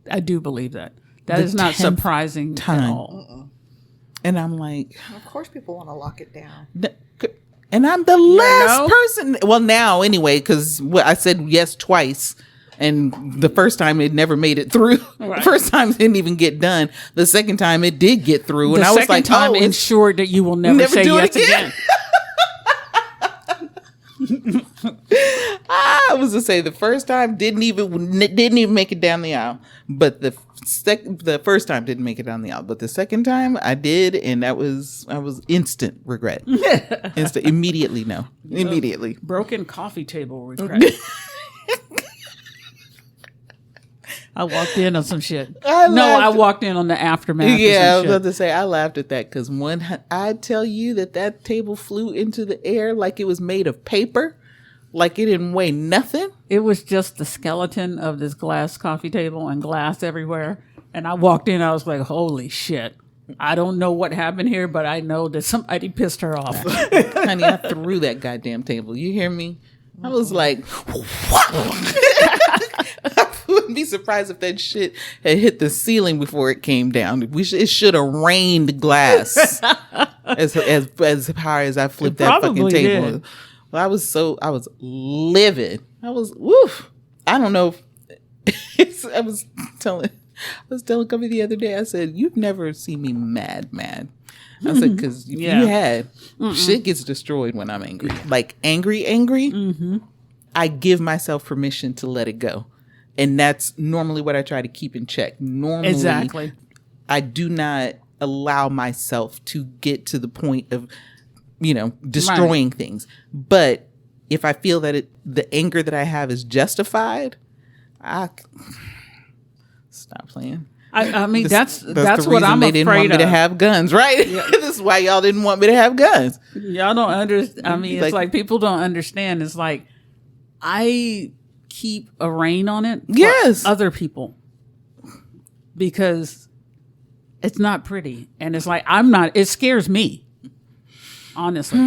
I do believe that. That is not surprising at all. And I'm like, of course, people want to lock it down. And I'm the last person. Well, now anyway, because I said yes twice. And the first time it never made it through. Right. The first time it didn't even get done. The second time it did get through. And I was like, time ensured that you will never say yes again. I was to say the first time didn't even make it down the aisle. But the first time didn't make it down the aisle. But the second time I did, and I was instant regret. Immediately no. Immediately. Broken coffee table regret. I walked in on some shit. I walked in on the aftermath. Yeah, I was about to say, I laughed at that because I tell you that table flew into the air like it was made of paper, like it didn't weigh nothing. It was just the skeleton of this glass coffee table and glass everywhere. And I walked in, I was like, holy shit. I don't know what happened here, but I know that somebody pissed her off. Honey, I threw that goddamn table. You hear me? I was like, I wouldn't be surprised if that shit had hit the ceiling before it came down. It should have rained glass as high as I flipped that fucking table. Did. Well, I was livid. I was woof. I don't know. I was telling Cubby the other day. I said, "You've never seen me mad." I said, because you had. Shit gets destroyed when I'm angry. Like angry. Mm-hmm. I give myself permission to let it go. And that's normally what I try to keep in check. Normally, exactly. I do not allow myself to get to the point of, destroying things. But if I feel that the anger that I have is justified, stop playing. I mean, that's what I'm afraid of. They didn't want me to have guns, right? Yeah. This is why y'all didn't want me to have guns. Y'all don't understand. I mean, it's like people don't understand. It's like I keep a rein on it for other people because it's not pretty. And it's like, it scares me, honestly.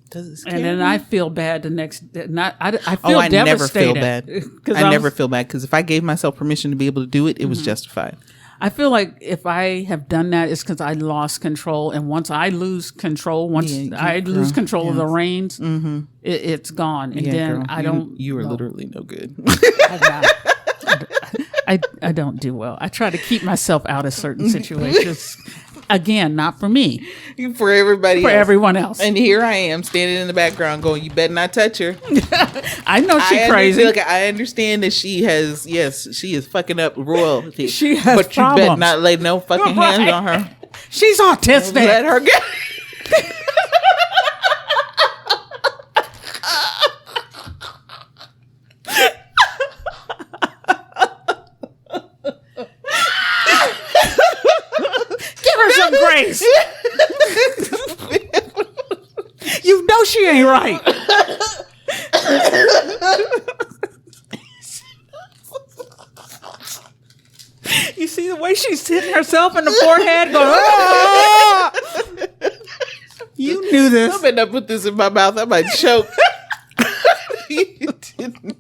Does it scare and then me? I feel bad the next day. I feel devastated. Never feel bad. I never feel bad because if I gave myself permission to be able to do it, it was justified. I feel like if I have done that, it's because I lost control. And once I lose control, lose control of the reins, it's gone. And then girl, you are literally no good. I don't do well. I try to keep myself out of certain situations. Again, not for me. For everybody else. For everyone else. And here I am standing in the background going, you better not touch her. I know she's crazy. I understand that she is fucking up royalty. She has But problems. You better not lay no fucking hands on her. She's autistic. Let her go. Grace. You know she ain't right. You see the way she's hitting herself in the forehead going, ah! You knew this. I better not put this in my mouth. I might choke. You didn't.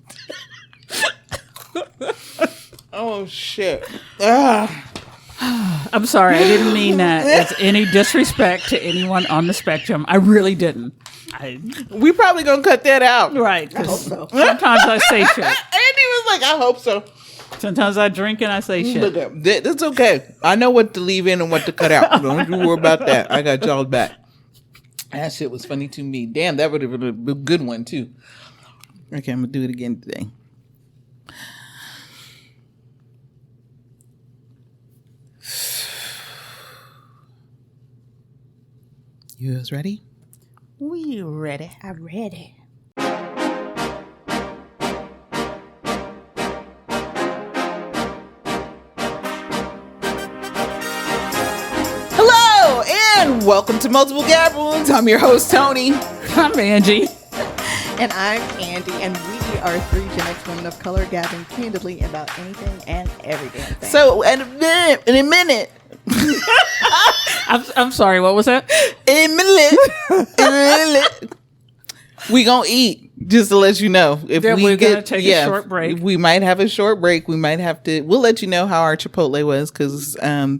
Oh, shit. I'm sorry. I didn't mean that as any disrespect to anyone on the spectrum. I really didn't. We probably going to cut that out. Right. I hope so. Sometimes I say shit. Andy was like, I hope so. Sometimes I drink and I say shit. That's okay. I know what to leave in and what to cut out. Don't you worry about that. I got y'all back. That shit was funny to me. Damn, that would have been a good one, too. Okay, I'm going to do it again today. You guys ready? We ready. I'm ready. Hello and welcome to Multiple Gab Wounds. I'm your host, Tony. I'm Angie. And I'm Andy, and we are three Gen X women of color gabbing candidly about anything and everything. So, in a minute. I'm sorry, what was that? In a minute. We gonna eat. Just to let you know, if Then we we're gonna get take a short break. we might have a short break. We might have to. We'll let you know how our Chipotle was because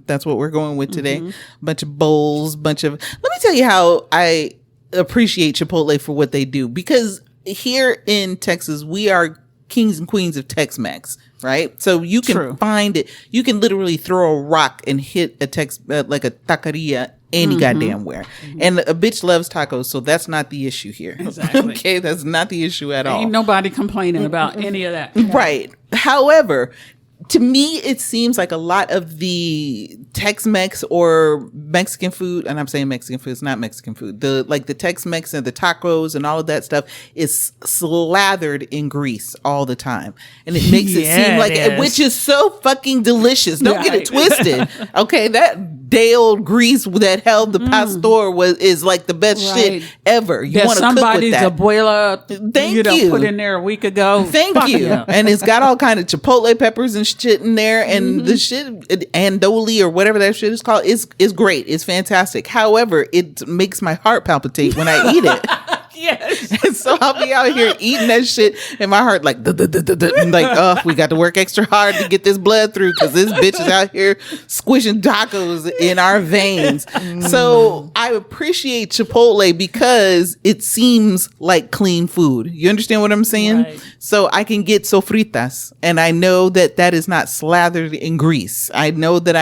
that's what we're going with today. Bunch of bowls, bunch of. Let me tell you how I appreciate Chipotle for what they do, because here in Texas we are kings and queens of Tex-Mex, right? So you can find it. You can literally throw a rock and hit a like a taqueria any goddamn where. And a bitch loves tacos, so that's not the issue here. Exactly. Okay, that's not the issue at all. Ain't nobody complaining about any of that. Right. However, to me, it seems like a lot of the Tex-Mex or Mexican food, and I'm saying Mexican food, it's not Mexican food. The Tex-Mex and the tacos and all of that stuff is slathered in grease all the time, and it makes it seem like, which is so fucking delicious. Don't get it twisted. Okay, that day old grease that held the pastor is like the best shit ever. You want to cook with that. Abuela, Thank you. Put in there a week ago. Thank you. Yeah. And it's got all kind of chipotle peppers and shit in there, and the shit andoli or whatever that shit is called is great. It's fantastic. However, it makes my heart palpitate when I eat it. Yes. And so I'll be out here eating that shit, and my heart like, oh, we got to work extra hard to get this blood through because this bitch is out here squishing tacos in our veins. So I appreciate Chipotle because it seems like clean food. You understand what I'm saying? Right. So I can get sofritas, and I know that is not slathered in grease. I know that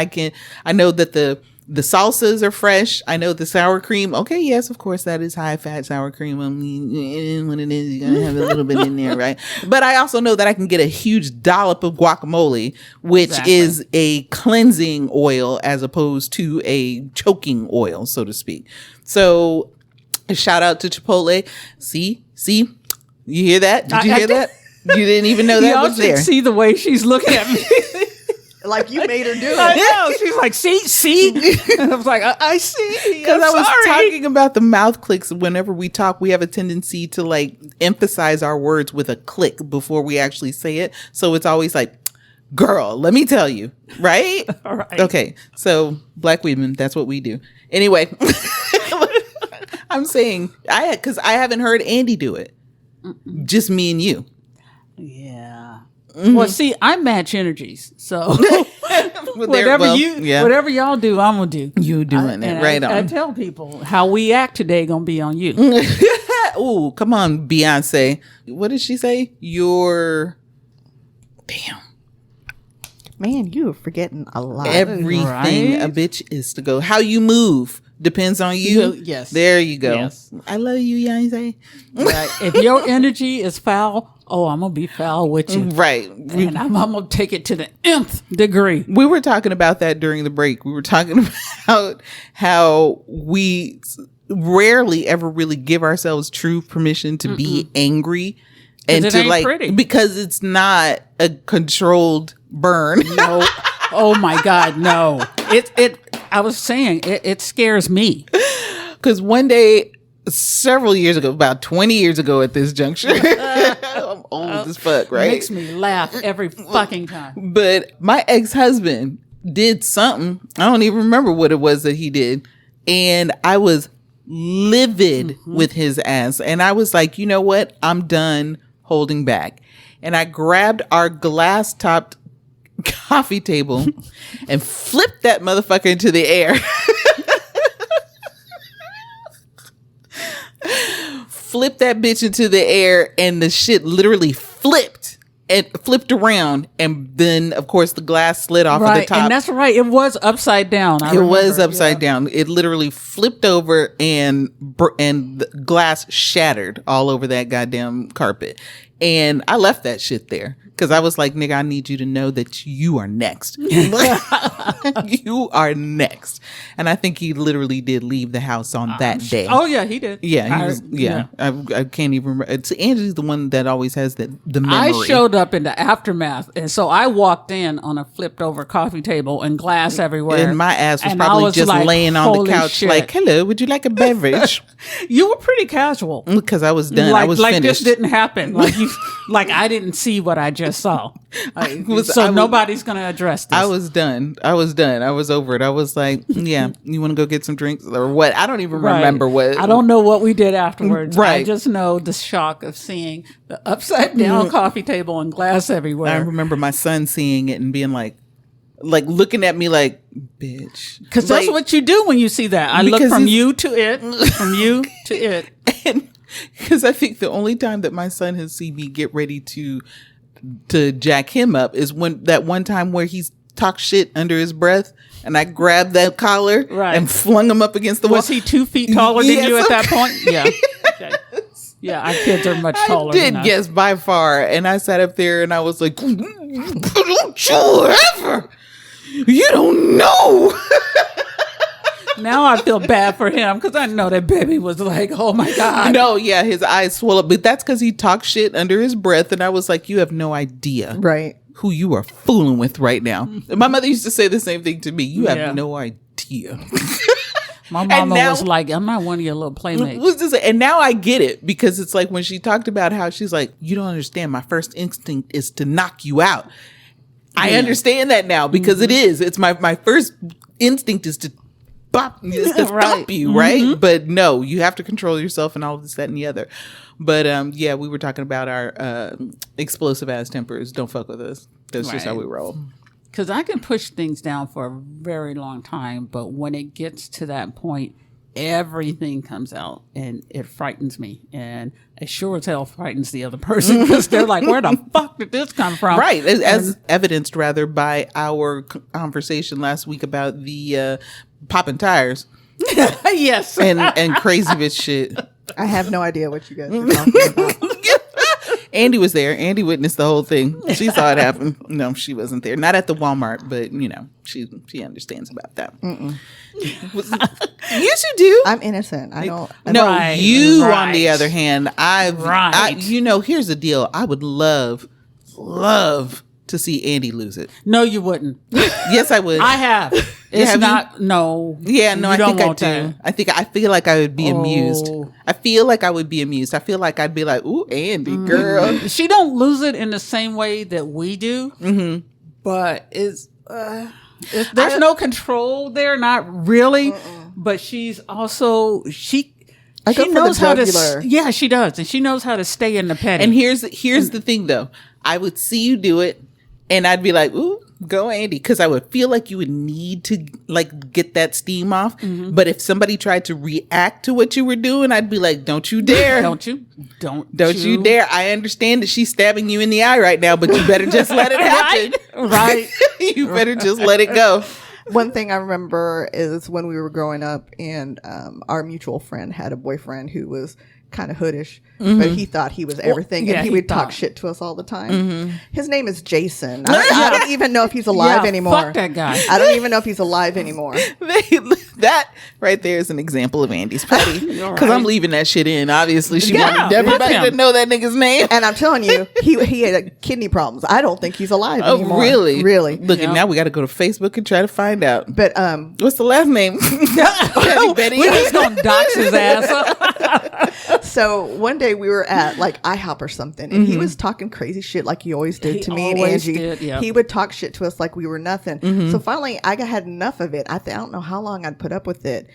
the salsas are fresh. I know the sour cream. Okay, yes, of course, that is high fat sour cream. I mean, when it is, you're going to have a little bit in there, right? But I also know that I can get a huge dollop of guacamole, which is a cleansing oil as opposed to a choking oil, so to speak. So shout out to Chipotle. See, you hear that? Did you hear that? You didn't even know that was there. See the way she's looking at me. Like you made her do it. I know. She's like, see? And I was like, I see. Because I was talking about the mouth clicks. Whenever we talk, we have a tendency to like emphasize our words with a click before we actually say it. So it's always like, girl, let me tell you. Right? All right. Okay. So Black women, that's what we do. Anyway, I'm saying because I haven't heard Andy do it. Just me and you. Yeah. Well, see, I match energies, so whatever y'all do, I'm gonna do. You doing it right on. I tell people how we act today gonna be on you. Ooh, come on, Beyonce. What did she say? Damn. Man, you are forgetting a lot. Everything a bitch is to go. How you move depends on you. Yes. There you go. Yes. I love you, Beyonce. Right. If your energy is foul, I'm gonna be foul with you. Right. And I'm gonna take it to the nth degree. We were talking about that during the break. We were talking about how we rarely ever really give ourselves true permission to be angry and to like pretty. Because it's not a controlled burn. No. Oh my God, no. I was saying it scares me. Because one day, several years ago, about 20 years ago at this juncture, I'm old as fuck, right? Makes me laugh every fucking time. But my ex-husband did something. I don't even remember what it was that he did. And I was livid with his ass. And I was like, you know what? I'm done holding back. And I grabbed our glass-topped coffee table and flipped that motherfucker into the air. Flipped that bitch into the air, and the shit literally flipped around, and then of course the glass slid off of the top. And that's right, it was upside down. It was upside down. It literally flipped over, and the glass shattered all over that goddamn carpet. And I left that shit there because I was like, nigga, I need you to know that you are next. You are next. And I think he literally did leave the house on that day. Oh, yeah, he did. Yeah, I can't even remember. Angie's the one that always has the memory. I showed up in the aftermath. And so I walked in on a flipped over coffee table and glass everywhere. And my ass was probably just like, laying on the couch like, hello, would you like a beverage? You were pretty casual. Because I was done. I was like finished. This didn't happen. Like you Like I didn't see what I just saw. Nobody's going to address this. I was done. I was over it. I was like, yeah, you want to go get some drinks or what? I don't even remember what. I don't know what we did afterwards. Right. I just know the shock of seeing the upside down coffee table and glass everywhere. I remember my son seeing it and being like looking at me like, bitch. Because that's what you do when you see that. I look from you to it, from you to it. Because I think the only time that my son has seen me get ready to jack him up is when that one time where he's talked shit under his breath and I grabbed that collar and flung him up against the wall. Was he 2 feet taller than you at that point? Yeah. Okay. Yeah, our kids are much taller than us. Yes, by far. And I sat up there and I was like, don't you ever. You don't know. Now I feel bad for him because I know that baby was like, oh my God. No, yeah, his eyes swell up. But that's because he talked shit under his breath. And I was like, you have no idea. Right. Who you are fooling with right now. And my mother used to say the same thing to me. You have no idea. My mama was like, I'm not one of your little playmates. And now I get it because it's like when she talked about how she's like, you don't understand. My first instinct is to knock you out. I understand that now because it is. It's my first instinct is to bop you, right? But no, you have to control yourself and all of this, that, and the other. But yeah, we were talking about our explosive ass tempers. Don't fuck with us. That's just how we roll. Because I can push things down for a very long time, but when it gets to that point, everything comes out and it frightens me. And it sure as hell frightens the other person because they're like, where the fuck did this come from? Right. As evidenced rather by our conversation last week about the popping tires. Yes. and crazy bitch shit. I have no idea what you guys are talking about. Andy was there. Andy witnessed the whole thing. She saw it happen. No, she wasn't there. Not at the Walmart, but you know, she understands about that. Yes, you do. I'm innocent. I don't. No, on the other hand, here's the deal. I would love to see Andy lose it. No, you wouldn't. Yes, I would. I have. It's not. No. Yeah, no. I think I do. I feel like I would be amused. I feel like I would be amused. I feel like I'd be like, "Ooh, Andy, girl." She don't lose it in the same way that we do. Mm-hmm. But there's no control there. Not really. But she's also she knows how to. Yeah, she does, and she knows how to stay in the petty. And here's the thing, though. I would see you do it, and I'd be like, "Ooh, go Andy," because I would feel like you would need to like get that steam off. Mm-hmm. But if somebody tried to react to what you were doing, I'd be like, "Don't you dare! Don't you dare!" I understand that she's stabbing you in the eye right now, but you better just let it happen. Right? You better just let it go. One thing I remember is when we were growing up, and our mutual friend had a boyfriend who was kind of hoodish, but he thought he was everything, and he would talk shit to us all the time. His name is Jason. I don't even know if he's alive anymore. Fuck that guy. I don't even know if he's alive anymore. That right there is an example of Andy's petty. Because I'm leaving that shit in. Obviously, she wanted everybody to know that nigga's name. And I'm telling you, he had kidney problems. I don't think he's alive anymore. Oh, really? Really. Look, and now we got to go to Facebook and try to find out. But what's the last name? Betty. We're just gonna dox his ass. So one day we were at like IHOP or something, and he was talking crazy shit like he always did to me and Angie. He would talk shit to us like we were nothing. So finally, I had enough of it. I don't know how long I'd put up with it.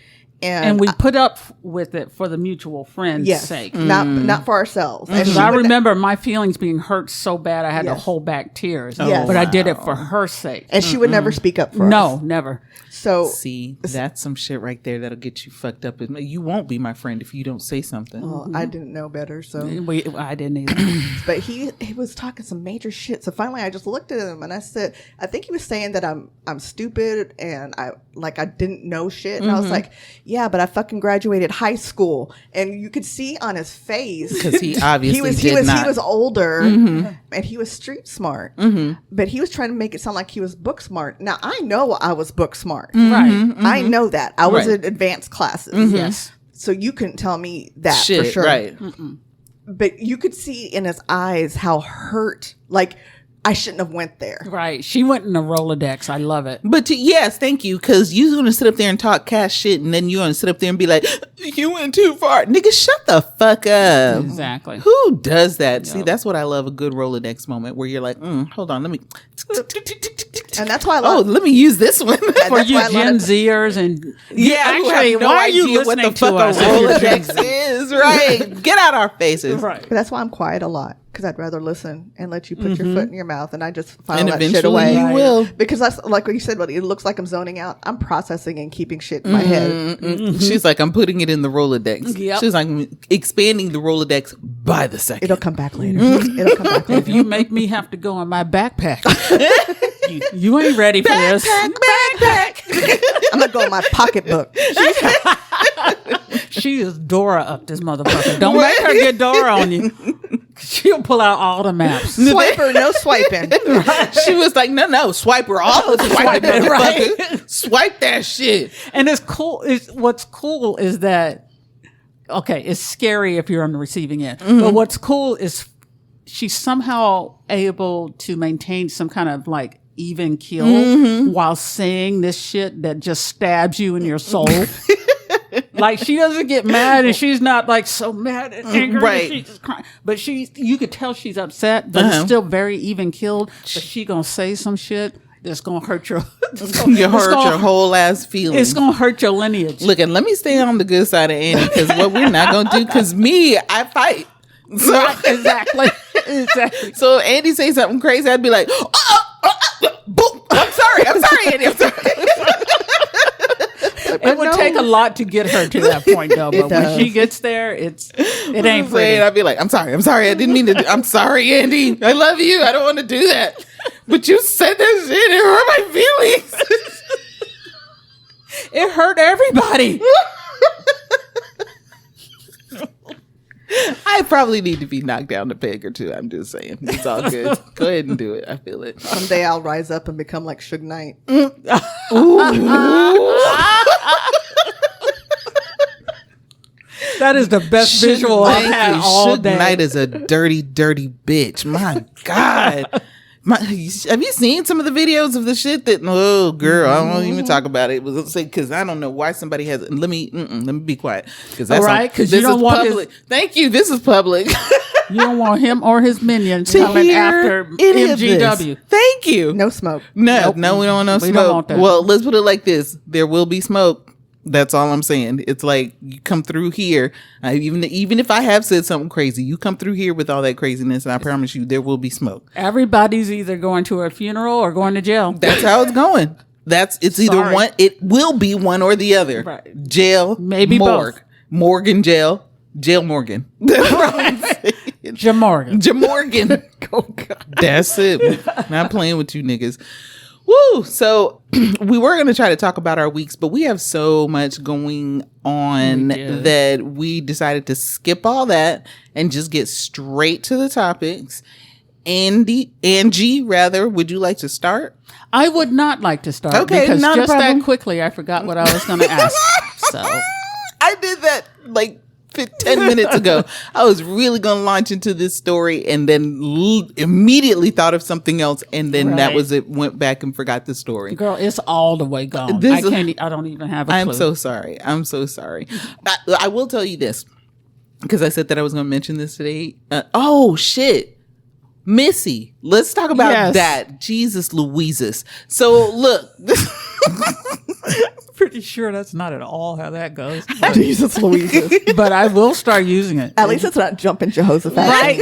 And we put up with it for the mutual friend's sake. Not for ourselves. And I remember my feelings being hurt so bad I had to hold back tears. But I did it for her sake. And she would never speak up for us. No, never. So see, that's some shit right there that'll get you fucked up. You won't be my friend if you don't say something. Well, I didn't know better, so I didn't either. But he was talking some major shit. So finally, I just looked at him and I said, I think he was saying that I'm stupid and I didn't know shit. And I was like, yeah, but I fucking graduated high school, and you could see on his face because he obviously he was older and he was street smart, but he was trying to make it sound like he was book smart. Now I know I was book smart. Right. I know that. I was in advanced classes. Yes. So you couldn't tell me that shit, for sure. Right. But you could see in his eyes how hurt, like I shouldn't have went there. Right. She went in a Rolodex. I love it. But yes, thank you. Because you're going to sit up there and talk cash shit. And then you're going to sit up there and be like, you went too far. Nigga, shut the fuck up. Exactly. Who does that? Yep. See, that's what I love. A good Rolodex moment where you're like, hold on, let me. And that's why I love. Oh, let me use this one. For you Gen Zers and. Yeah, actually, no why are you what the listening fuck to us? a Rolodex is, right? Get out our faces. Right. But that's why I'm quiet a lot. Because I'd rather listen and let you put your foot in your mouth, and I just file that shit away. You will, because that's like what you said. But it looks like I'm zoning out. I'm processing and keeping shit in my head. She's like, I'm putting it in the Rolodex. Yep. She's like, expanding the Rolodex by the second. It'll come back later. It'll come back later. If you make me have to go in my backpack, you ain't ready for this. Backpack. I'm gonna go in my pocketbook. She is Dora up this motherfucker. Don't make her get Dora on you. She'll pull out all the maps. Swiper, no swiping. Right. She was like, no, swipe her all the swiping, right? Swipe that shit. And it's cool. What's cool is that, okay, it's scary if you're on the receiving end. But what's cool is she's somehow able to maintain some kind of like even keel while saying this shit that just stabs you in your soul. Like she doesn't get mad, and she's not like so mad and angry. Right. She's just crying. But you could tell she's upset, but it's still very even keeled. But she gonna say some shit that's gonna hurt your your whole ass feelings. It's gonna hurt your lineage. Look, and let me stay on the good side of Andy, because what we're not gonna do, because I fight. So, right, exactly. So if Andy say something crazy, I'd be like, boom. I'm sorry, Andy. I'm sorry. It would take a lot to get her to that point, though. But when she gets there, it ain't pretty. I'd be like, I'm sorry. I didn't mean to. I'm sorry, Andy. I love you. I don't want to do that. But you said that shit. It hurt my feelings. It hurt everybody. I probably need to be knocked down a peg or two. I'm just saying. It's all good. Go ahead and do it. I feel it. Someday I'll rise up and become like Suge Knight. That is the best visual I've had all day. Suge Knight is a dirty, dirty bitch. My God. Have you seen some of the videos of the shit that? Oh, girl, I won't even talk about it. It was because I don't know why somebody has. Let me be quiet, because that's right. Because you don't want public. Thank you. This is public. You don't want him or his minions coming after MGW. Thank you. No smoke. No, we don't want no We smoke. don't want that. Well, let's put it like this: there will be smoke. That's all I'm saying. It's like you come through here. Even if I have said something crazy, you come through here with all that craziness, and I promise you, there will be smoke. Everybody's either going to a funeral or going to jail. That's how it's going. It's either one. It will be one or the other. Right. Jail, maybe morgue, both. Morgan, jail, Morgan. Jamorgan. Oh God. That's it. Not playing with you niggas. Woo! So we were going to try to talk about our weeks, but we have so much going on that we decided to skip all that and just get straight to the topics. Angie, would you like to start? I would not like to start. Okay, because not a just problem. that quickly, I forgot what I was going to ask. So I did that like 10 minutes ago. I was really going to launch into this story and then immediately thought of something else, and then that was it. Went back and forgot the story. Girl, it's all the way gone. I don't even have a clue. I'm so sorry. I will tell you this, because I said that I was going to mention this today. Oh shit, Missy. Let's talk about that. Jesus Louises. So look. Pretty sure that's not at all how that goes. Jesus Louises. But I will start using it. At least it's not jumping Jehoshaphat. Right.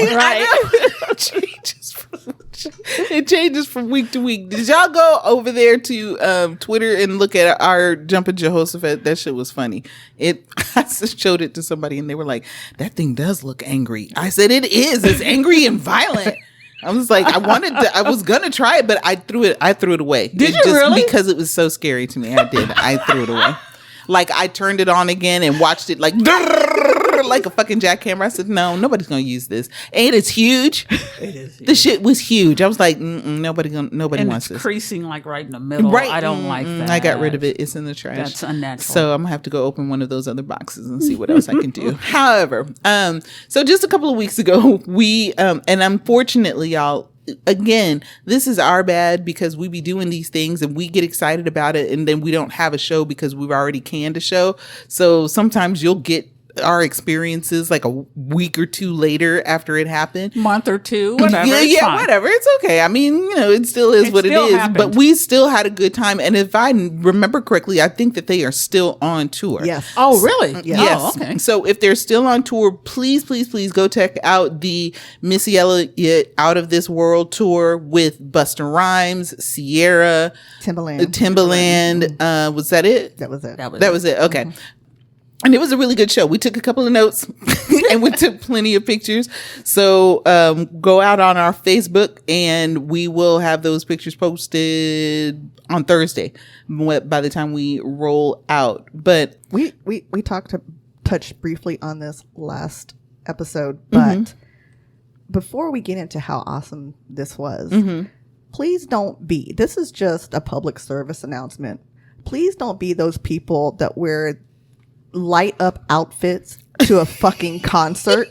It changes from week to week. Did y'all go over there to Twitter and look at our Jumpin' Jehoshaphat? That shit was funny. I showed it to somebody and they were like, that thing does look angry. I said, it is. It's angry and violent. I was like, I was gonna try it, but I threw it away. Did you really? Because it was so scary to me. I threw it away. Like I turned it on again and watched it like a fucking jackhammer. I said, no, nobody's gonna use this. And it's huge. It is huge. The shit was huge. I was like, nobody wants this. It's creasing like right in the middle. Right. I don't like that. I got rid of it. It's in the trash. That's unnatural. So I'm gonna have to go open one of those other boxes and see what else I can do. However, so just a couple of weeks ago, we and unfortunately, y'all, again, this is our bad because we be doing these things and we get excited about it and then we don't have a show because we've already canned a show. So sometimes you'll get our experiences like a week or two later after it happened, month or two, whatever. Whatever. It's okay. I mean, it still is what it is. Happened. But we still had a good time, and if I remember correctly, I think that they are still on tour. Yes. Oh, really? Yes. Oh, okay. So if they're still on tour, please go check out the Missy Elliot Out of This World tour with Busta Rhymes, Ciara, Timbaland. Was that it? That was it. That was it. Okay. Mm-hmm. And it was a really good show. We took a couple of notes and we took plenty of pictures. So go out on our Facebook and we will have those pictures posted on Thursday by the time we roll out. But we touched briefly on this last episode, but before we get into how awesome this was, please don't be. This is just a public service announcement. Please don't be those people that wear light up outfits to a fucking concert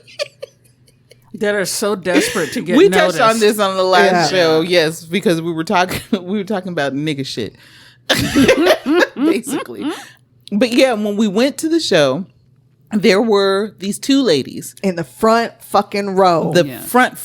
that are so desperate to get noticed. Touched on this on the last show, yes, because we were talking about nigga shit basically. But yeah, when we went to the show, there were these two ladies in the front fucking row, front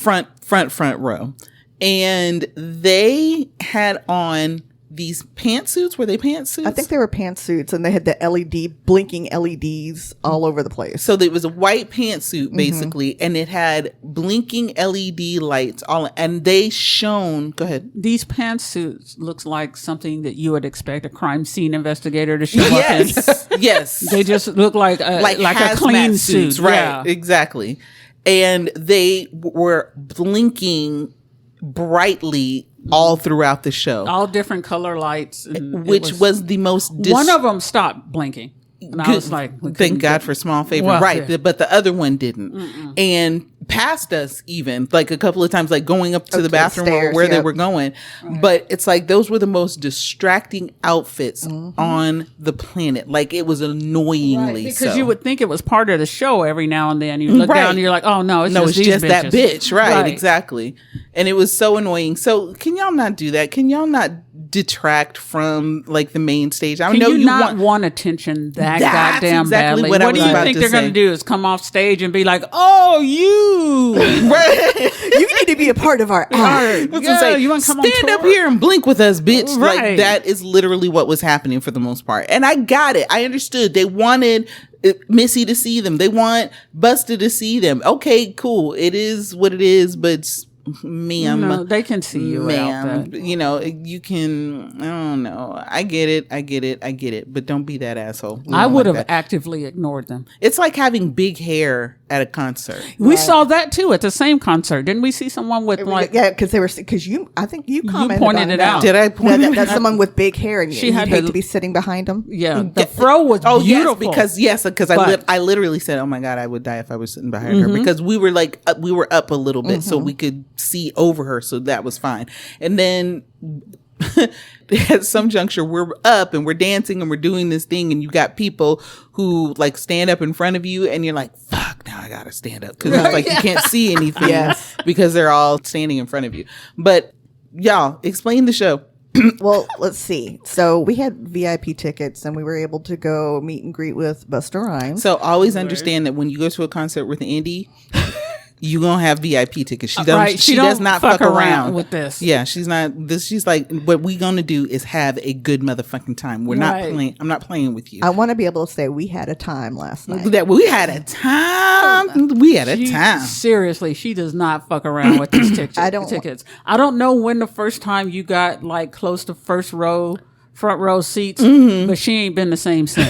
row, and they had on these pantsuits. Were they pantsuits? I think they were pantsuits, and they had the blinking LEDs all over the place. So it was a white pantsuit basically, and it had blinking LED lights all, and they shone. Go ahead. These pantsuits looks like something that you would expect a crime scene investigator to show up in. Yes. They just look like a clean suit, right? Yeah. Exactly. And they were blinking brightly all throughout the show, all different color lights, which was the most one of them stopped blinking, and I was like, thank God for small favor. Well, right. Yeah. But the other one didn't. And passed us even like a couple of times, like going up to the bathroom stairs, where they were going. Right. But it's like those were the most distracting outfits on the planet. Like it was annoyingly because you would think it was part of the show. Every now and then you look down and you're like, oh no, it's just that bitch. Right. Exactly. And it was so annoying. So can y'all not do that? Can y'all not detract from like the main stage? I know you not want attention that goddamn badly. What do you think they're going to do? Is come off stage and be like, "Oh, you, you need to be a part of our art." Yeah, you want to come stand up here and blink with us, bitch? Right. Like that is literally what was happening for the most part. And I got it. I understood. They wanted Missy to see them. They want Busta to see them. Okay, cool. It is what it is, but. Ma'am, no, they can see you, ma'am. You can. I don't know. I get it. But don't be that asshole. I would have actively ignored them. It's like having big hair at a concert. We saw that too at the same concert. Didn't we see someone with because you? I think you commented pointed it out. Did I point it out? That's someone with big hair, and she had to be sitting behind them. Yeah, the fro was beautiful. Because I literally said, "Oh my God, I would die if I was sitting behind her," because we were like we were up a little bit, so we could see over her, so that was fine. And then at some juncture we're up and we're dancing and we're doing this thing, and you got people who like stand up in front of you and you're like, fuck, now I gotta stand up because it's like you can't see anything because they're all standing in front of you. But y'all explain the show. Well, let's see. So we had VIP tickets and we were able to go meet and greet with Busta Rhymes. So always understand that when you go to a concert with Andy, you gonna have VIP tickets. She does not fuck around with this. Yeah, she's not this. She's like, what we gonna do is have a good motherfucking time. We're not playing. I'm not playing with you. I want to be able to say we had a time last night. That we had a time. We had a time. Seriously, she does not fuck around with these tickets. I don't know when the first time you got like close to front row seats, but she ain't been the same since.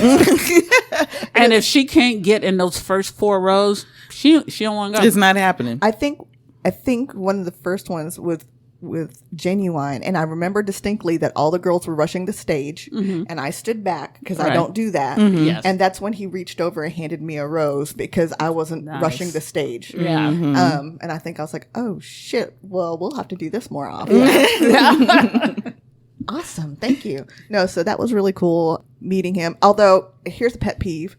And if she can't get in those first 4 rows, she don't want to go. It's not happening. I think one of the first ones with Genuine, and I remember distinctly that all the girls were rushing the stage, and I stood back because I don't do that. Yes. And that's when he reached over and handed me a rose because I wasn't rushing the stage. Yeah. And I think I was like, oh shit, well, we'll have to do this more often. Awesome. Thank you. No, so that was really cool meeting him. Although, here's a pet peeve.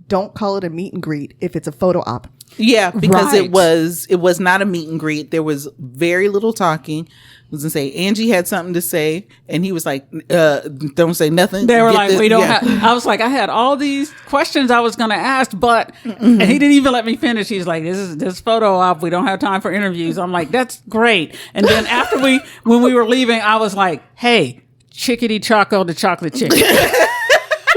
Don't call it a meet and greet if it's a photo op. Yeah, because it was not a meet and greet. There was very little talking. I was gonna say Angie had something to say, and he was like, "Don't say nothing." They were like, "We don't have." I was like, "I had all these questions I was gonna ask, but," and he didn't even let me finish. He's like, "This photo op. We don't have time for interviews." I'm like, "That's great." And then after when we were leaving, I was like, "Hey, chickadee choco the chocolate chicken,"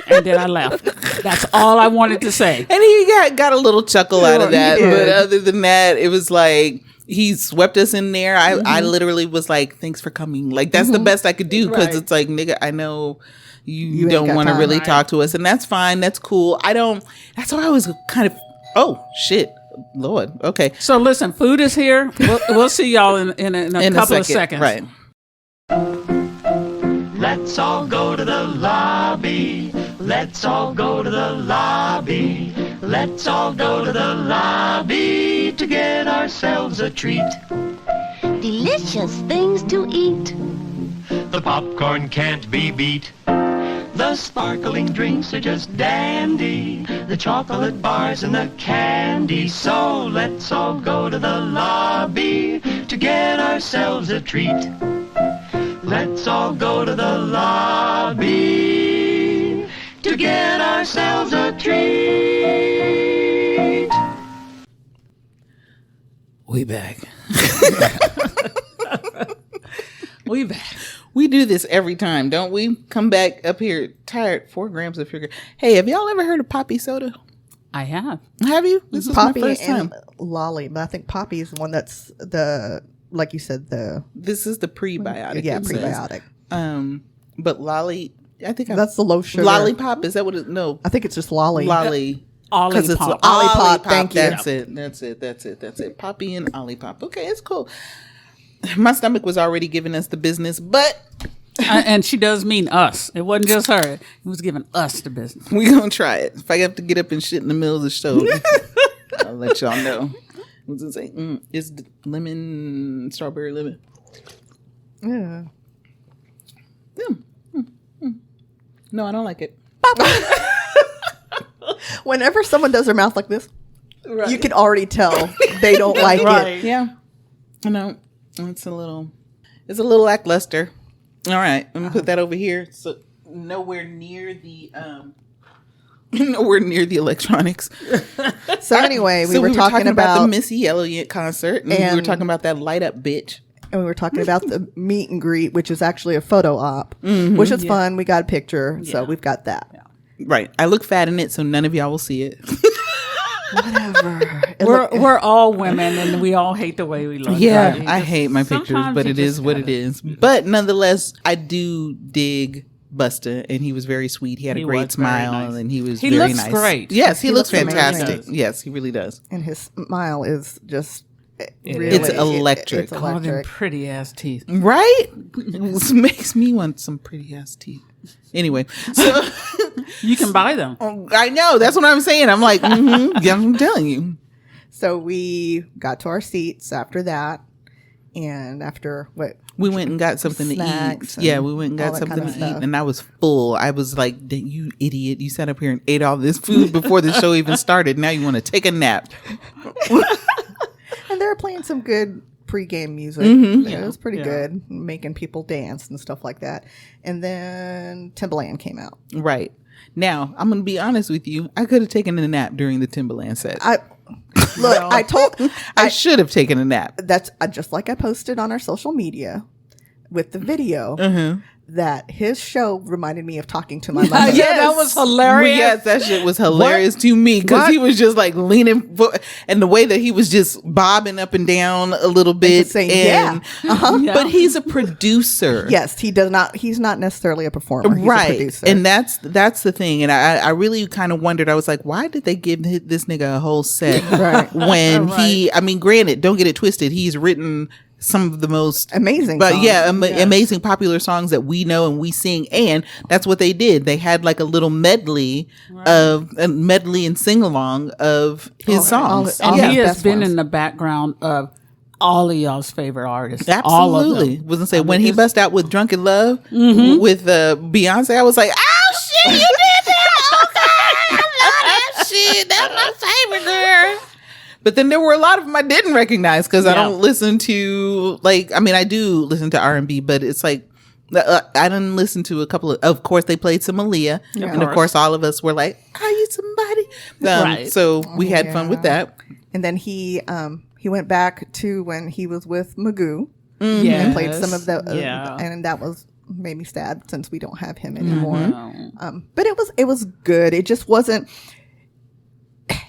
and then I left. That's all I wanted to say. And he got a little chuckle out of that, but other than that, it was like. He swept us in there. I literally was like, thanks for coming. Like, that's the best I could do because it's like, nigga, I know you don't want to really talk to us. And that's fine. That's cool. That's why I was kind of, oh, shit. Lord. Okay. So listen, food is here. We'll see y'all in a couple of seconds. Right. Let's all go to the lobby. Let's all go to the lobby. Let's all go to the lobby to get ourselves a treat. Delicious things to eat. The popcorn can't be beat. The sparkling drinks are just dandy. The chocolate bars and the candy. So let's all go to the lobby to get ourselves a treat. Let's all go to the lobby to get ourselves a treat. We back. We back. We do this every time, don't we? Come back up here tired, 4 grams of sugar. Hey, have y'all ever heard of poppy soda? I have. Have you? This is Poppy my first time. and Lolly, but I think Poppy is the one that's like you said, This is the prebiotic. Yeah, it says. prebiotic. But Lolly, I think that's the low sugar. Lollipop, is that what it? No, I think it's just Lolly. Lolly. Olipop. It's Olipop, thank you. That's it. Poppy and Olipop. Okay, it's cool. My stomach was already giving us the business, but and she does mean us. It wasn't just her. It was giving us the business. we gonna try it. If I have to get up and shit in the middle of the show, I'll let y'all know. I was gonna say, it's lemon, strawberry lemon. Yeah. No, I don't like it. Whenever someone does their mouth like this, you can already tell they don't like it. Yeah, I know. It's a little lackluster. All right, I'm gonna put that over here. So nowhere near the electronics. So anyway, we were talking about the Missy Elliot concert, and we were talking about that light up bitch. And we were talking about the meet and greet, which is actually a photo op, which is fun. We got a picture, so we've got that. Yeah. Right. I look fat in it, so none of y'all will see it. Whatever. We're all women, and we all hate the way we look. Yeah, right? I hate my pictures, but it is what it is. But nonetheless, I do dig Busta, and he was very sweet. He had a great smile, and he was very nice. He looks great. Yes, he looks fantastic. Amazing. Yes, he really does. And his smile is just really, it's electric. It's All them electric. pretty ass teeth. Right? It makes me want some pretty ass teeth. Anyway, so You can buy them. I know. That's what I'm saying. I'm like, yeah, I'm telling you. So we got to our seats after that. And after what? We went and got something to eat. Yeah, we went and got something to eat. And I was full. I was like, you idiot. You sat up here and ate all this food before the show even started. Now you want to take a nap. And they were playing some good pregame music. It was pretty good, making people dance and stuff like that. And then Timbaland came out. Right. Now, I'm going to be honest with you. I could have taken a nap during the Timbaland set. I should have taken a nap. That's just like I posted on our social media with the video. That his show reminded me of Talking to My Mother. Yeah, that was hilarious. Yes, that shit was hilarious to me because he was just like leaning and the way that he was just bobbing up and down a little bit. Saying, But he's a producer. Yes, he does not. He's not necessarily a performer. He's right. a producer. And that's the thing. And I really kind of wondered. I was like, why did they give this nigga a whole set when granted, don't get it twisted. He's written some of the most amazing amazing popular songs that we know and we sing, and that's what they did. They had like a little medley and sing along of his songs. And he has been in the background of all of y'all's favorite artists. Absolutely. All of them. Was gonna say when he bust out with Drunken Love with Beyonce, I was like, oh shit, you did that. Okay, I love that shit. That's my favorite girl. But then there were a lot of them I didn't recognize because I don't listen to I do listen to R&B, but it's like I didn't listen to a couple of course they played some Aaliyah, and of course all of us were like, "Are you somebody?" Right. So we had fun with that. And then he went back to when he was with Magoo and played some of the and that was made me sad since we don't have him anymore. But it was good. It just wasn't.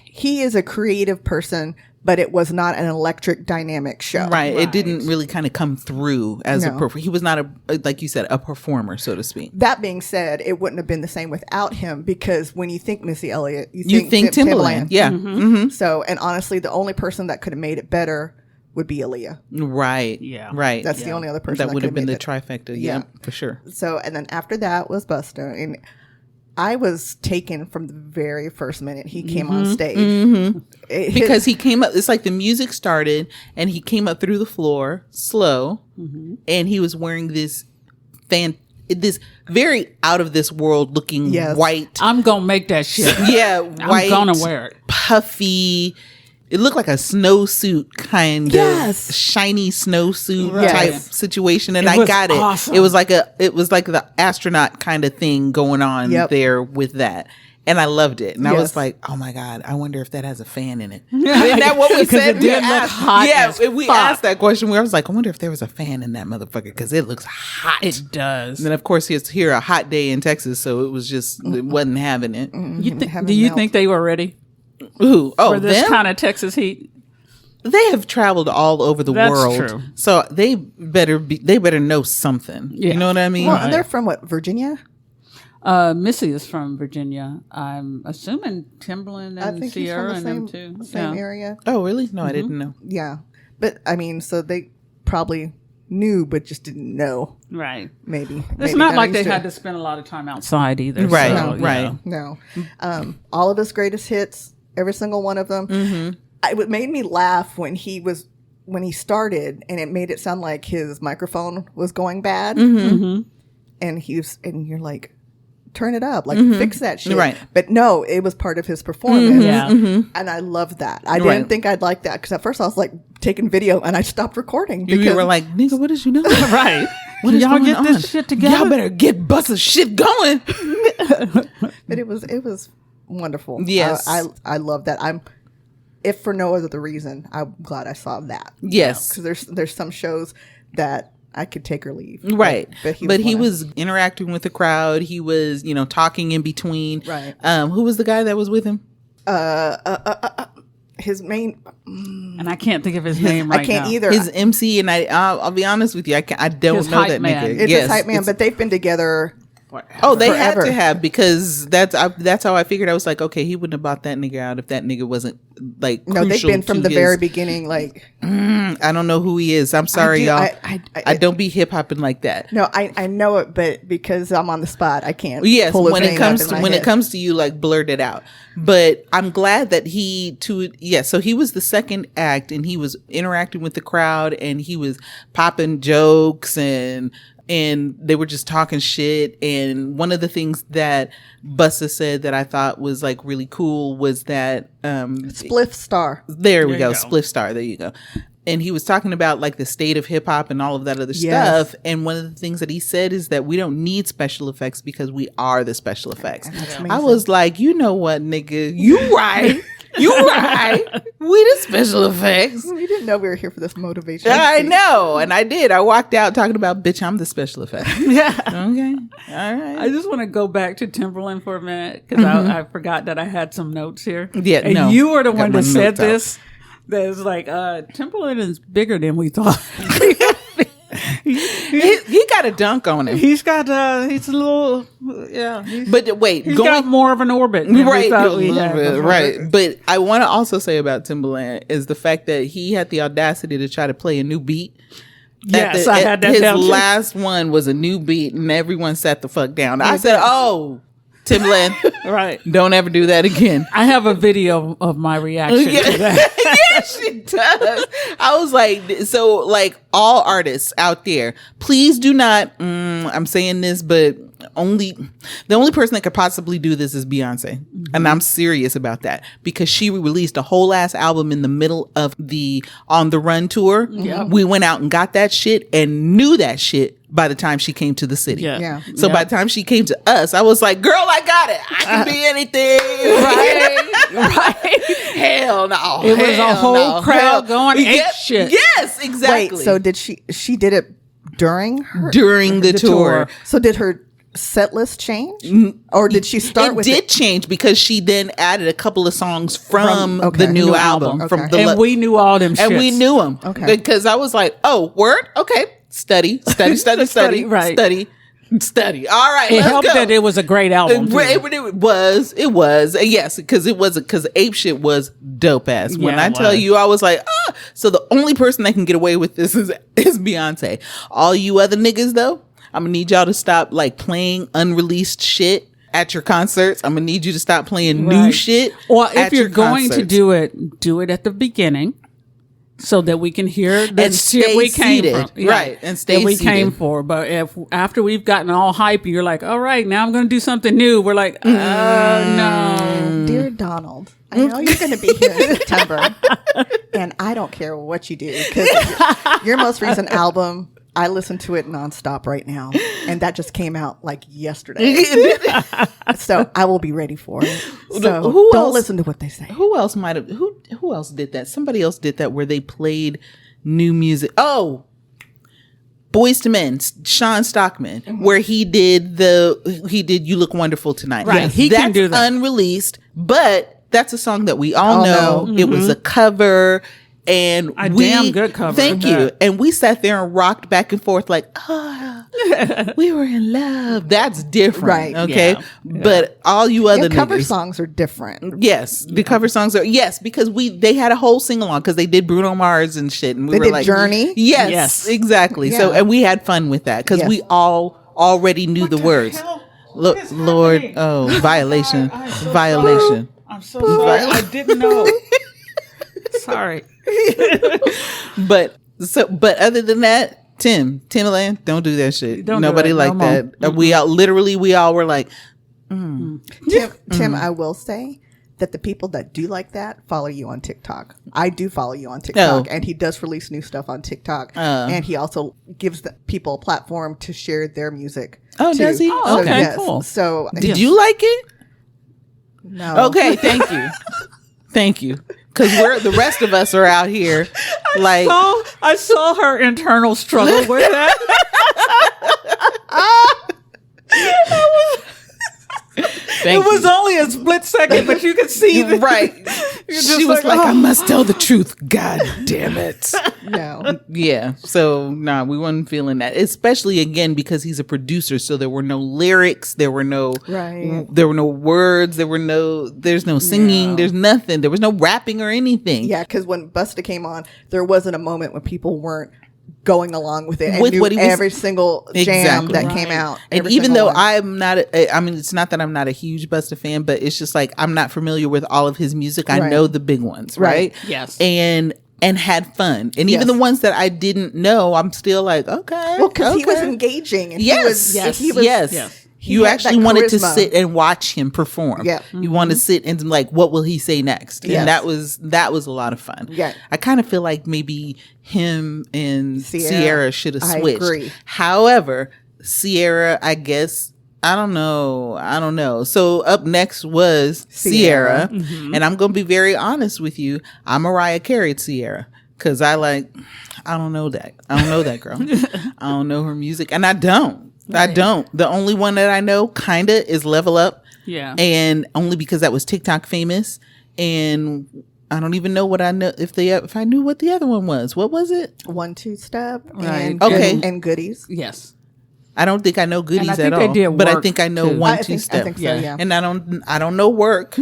He is a creative person, but it was not an electric dynamic show. Right. It didn't really kind of come through as a performer. He was not like you said, a performer, so to speak. That being said, it wouldn't have been the same without him because when you think Missy Elliott, you think Timbaland. Yeah. Mm-hmm. So, and honestly, the only person that could have made it better would be Aaliyah. Right. Yeah. Right. That's the only other person that would have been the trifecta. Yeah, for sure. So, and then after that was Busta. And I was taken from the very first minute he came on stage. Because he came up, it's like the music started and he came up through the floor slow and he was wearing this very out of this world looking white. I'm going to make that shit. White. I'm going to wear it. Puffy. It looked like a snowsuit kind of shiny snowsuit type situation, and I got it. Awesome. It was like the astronaut kind of thing going on there with that, and I loved it. And I was like, "Oh my god, I wonder if that has a fan in it." Isn't that what we said? We asked that question. Where I was like, "I wonder if there was a fan in that motherfucker because it looks hot." It does. And then of course it's here a hot day in Texas, so it was just it wasn't having it. Do you think they were ready? For this kind of Texas heat? They have traveled all over the world. That's true. So they better know something. Yeah. You know what I mean? Well, they're from what, Virginia? Missy is from Virginia. I'm assuming Timbaland and Ciara and them too. Same area. Oh, really? No, I didn't know. Yeah. But I mean, so they probably knew but just didn't know. Right. Maybe. It's not like they had to spend a lot of time outside either. Right. So, right. No. All of his greatest hits, every single one of them. It made me laugh when he started, and it made it sound like his microphone was going bad. And you're like, turn it up, like fix that shit. Right. But no, it was part of his performance. And I loved that. I didn't Right. think I'd like that because at first I was like taking video and I stopped recording. Because you were like, nigga, what is you doing? Right. What is y'all going get on? this shit together? Y'all better get Busta's shit going. But it was wonderful. Yes. I love that. If for no other reason, I'm glad I saw that. Yes. Because there's some shows that I could take or leave. Right. But he was interacting with the crowd. He was, talking in between. Right. Who was the guy that was with him? His main, and I can't think of his name right now. I can't either. His MC, and I'll be honest with you, I don't his know that man. nigga. It's his hype man, but they've been together. Oh, they forever. had to have, because that's how I figured. I was like, okay, he wouldn't have bought that nigga out if that nigga wasn't like. No, they've been from the very beginning. Like, I don't know who he is. I'm sorry, y'all. I don't be hip hopping like that. No, I know it, but because I'm on the spot, I can't. Yes, pull his when name it comes up to in my head. it comes to you, like blurt it out. But I'm glad that so he was the second act, and he was interacting with the crowd, and he was popping jokes, and they were just talking shit. And one of the things that Busta said that I thought was like really cool was that Spliff Star. There we go. Spliff Star. There you go. And he was talking about like the state of hip hop and all of that other stuff. And one of the things that he said is that we don't need special effects because we are the special effects. I was like, you know what, nigga? You right. You right. We the special effects. You didn't know we were here for this motivation. I know. And I did. I walked out talking about, bitch, I'm the special effects. Yeah. Okay. All right. I just want to go back to Timbaland for a minute because I forgot that I had some notes here. Yeah. And you were the one that said this. That's like, Timbaland is bigger than we thought. he got a dunk on him. He's got he's a little but wait, he's got more of an orbit than we thought we had. Right. But I want to also say about Timbaland is the fact that he had the audacity to try to play a new beat. Yes, I had that. His last one was a new beat, and everyone sat the fuck down. I said, "Oh, Timbaland, right? Don't ever do that again." I have a video of my reaction to that. Yes, she does. I was like, so like all artists out there, please do not, I'm saying this, but only person that could possibly do this is Beyonce. And I'm serious about that because she released a whole ass album in the middle of the On the Run tour. We went out and got that shit and knew that shit by the time she came to the city. So by the time she came to us, I was like, girl, I got it. I can be anything. Right. Hell no. It was a whole crowd going ape shit. Yes, exactly. Wait, so did she did it during the tour. So did her set list change? Or did she start with it? It did change because she then added a couple of songs from the new album. And we knew all them shits. And we knew them. Okay. Because I was like, oh, word? Okay. Study. Right. Study. All right. It helped that it was a great album. It was. Yes, because Ape Shit was dope ass. When I tell you, I was like, so the only person that can get away with this is Beyonce. All you other niggas though, I'm gonna need y'all to stop like playing unreleased shit at your concerts. I'm gonna need you to stop playing new shit. Or if you're going to do it at the beginning. So that we can hear the shit we came from. Right. And stay that we seated. came for. But if after we've gotten all hyped, you're like, all right, now I'm going to do something new. We're like, no. Dear Donald, I know you're going to be here in September. And I don't care what you do. Because your most recent album, I listen to it nonstop right now. And that just came out like yesterday. So I will be ready for it. So don't listen to what they say. Who else might have, who else did that? Somebody else did that where they played new music. Oh, Boyz II Men, Sean Stockman, where he did You Look Wonderful Tonight. Right. He can do that. Unreleased, but that's a song that we all know. It was a cover. And damn good cover. Thank you. And we sat there and rocked back and forth like, we were in love. That's different. Right. Okay. Yeah. But all you other cover niggas, songs are different. Yes. The cover songs are, because they had a whole sing along because they did Bruno Mars and shit. And we were did like, Journey. Yes. Exactly. Yeah. So, and we had fun with that because we all already knew the words. Look, Lord. Oh, violation. Violation. I'm so sorry. I didn't know. Sorry. But other than that, Timbaland, don't do that shit. Nobody like that. Mm-hmm. We all were like, Tim, I will say that the people that do like that follow you on TikTok. I do follow you on TikTok, and he does release new stuff on TikTok, and he also gives the people a platform to share their music. Oh, does he? Oh, okay, cool. So did you like it? No. Okay, thank you. Thank you. Because the rest of us are out here like. I saw her internal struggle with that. It was only a split second, but you could see that. Right. She was like, I must tell the truth. God damn it. No. Yeah. So, we weren't feeling that. Especially, again, because he's a producer. So there were no lyrics. There were no words. There's no singing. No. There's nothing. There was no rapping or anything. Yeah. Because when Busta came on, there wasn't a moment when people weren't going along with it and with knew what he was, every single jam that came out. And even though I'm not, it's not that I'm not a huge Busta fan, but it's just like I'm not familiar with all of his music. I know the big ones, right? Yes. And had fun. And even the ones that I didn't know, I'm still like, okay. Well, because he was engaging. And yes. You actually wanted to sit and watch him perform. Yeah. You want to sit and like, what will he say next? And that was a lot of fun. Yeah. I kind of feel like maybe him and Ciara should have switched. I agree. However, Ciara, I guess, I don't know. So up next was Ciara. Mm-hmm. And I'm going to be very honest with you. I Mariah carried Ciara because I don't know that. I don't know that girl. I don't know her music. And I don't. Right. I don't. The only one that I know kinda is Level Up. Yeah. And only because that was TikTok famous. And I don't even know what I know if I knew what the other one was. What was it? 1-2 Step. Right. And Goodies. Yes. I don't think I know Goodies at all. But I think I know 1-2 Step. I think so, yeah. And I don't know Work.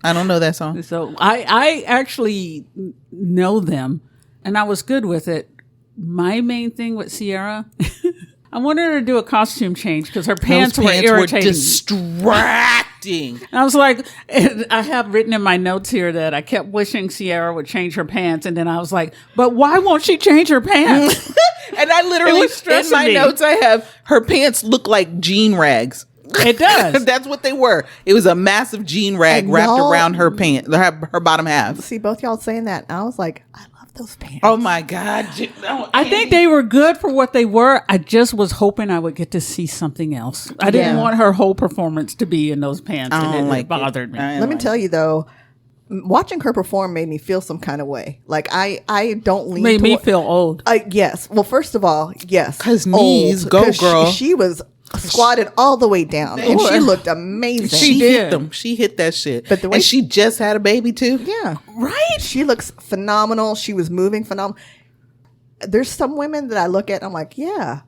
I don't know that song. So I actually know them and I was good with it. My main thing with Ciara I wanted her to do a costume change because her pants were irritating. Distracting. I was like, I have written in my notes here that I kept wishing Ciara would change her pants, and then I was like, but why won't she change her pants? And I literally, in my notes, I have her pants look like jean rags. It does. That's what they were. It was a massive jean rag wrapped around her pants, her bottom half. See, both y'all saying that, and I was like, I love those pants. Oh my God. I think they were good for what they were. I just was hoping I would get to see something else. I didn't want her whole performance to be in those pants. And it bothered me. Let me tell you though, watching her perform made me feel some kind of way. Like I don't lean. Made me feel old. Yes. Well, first of all, yes. Because knees, go girl. She was squatted all the way down, and she looked amazing. She hit them. She hit that shit. But the way she just had a baby too. Yeah, right. She looks phenomenal. She was moving phenomenal. There's some women that I look at, and I'm like, yeah,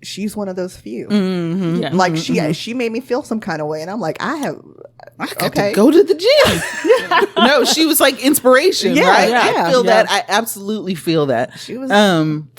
she's one of those few. Mm-hmm. Yeah. Like she made me feel some kind of way, and I'm like, I got to go to the gym. No, she was like inspiration, right? Yeah, I feel that. I absolutely feel that. She was.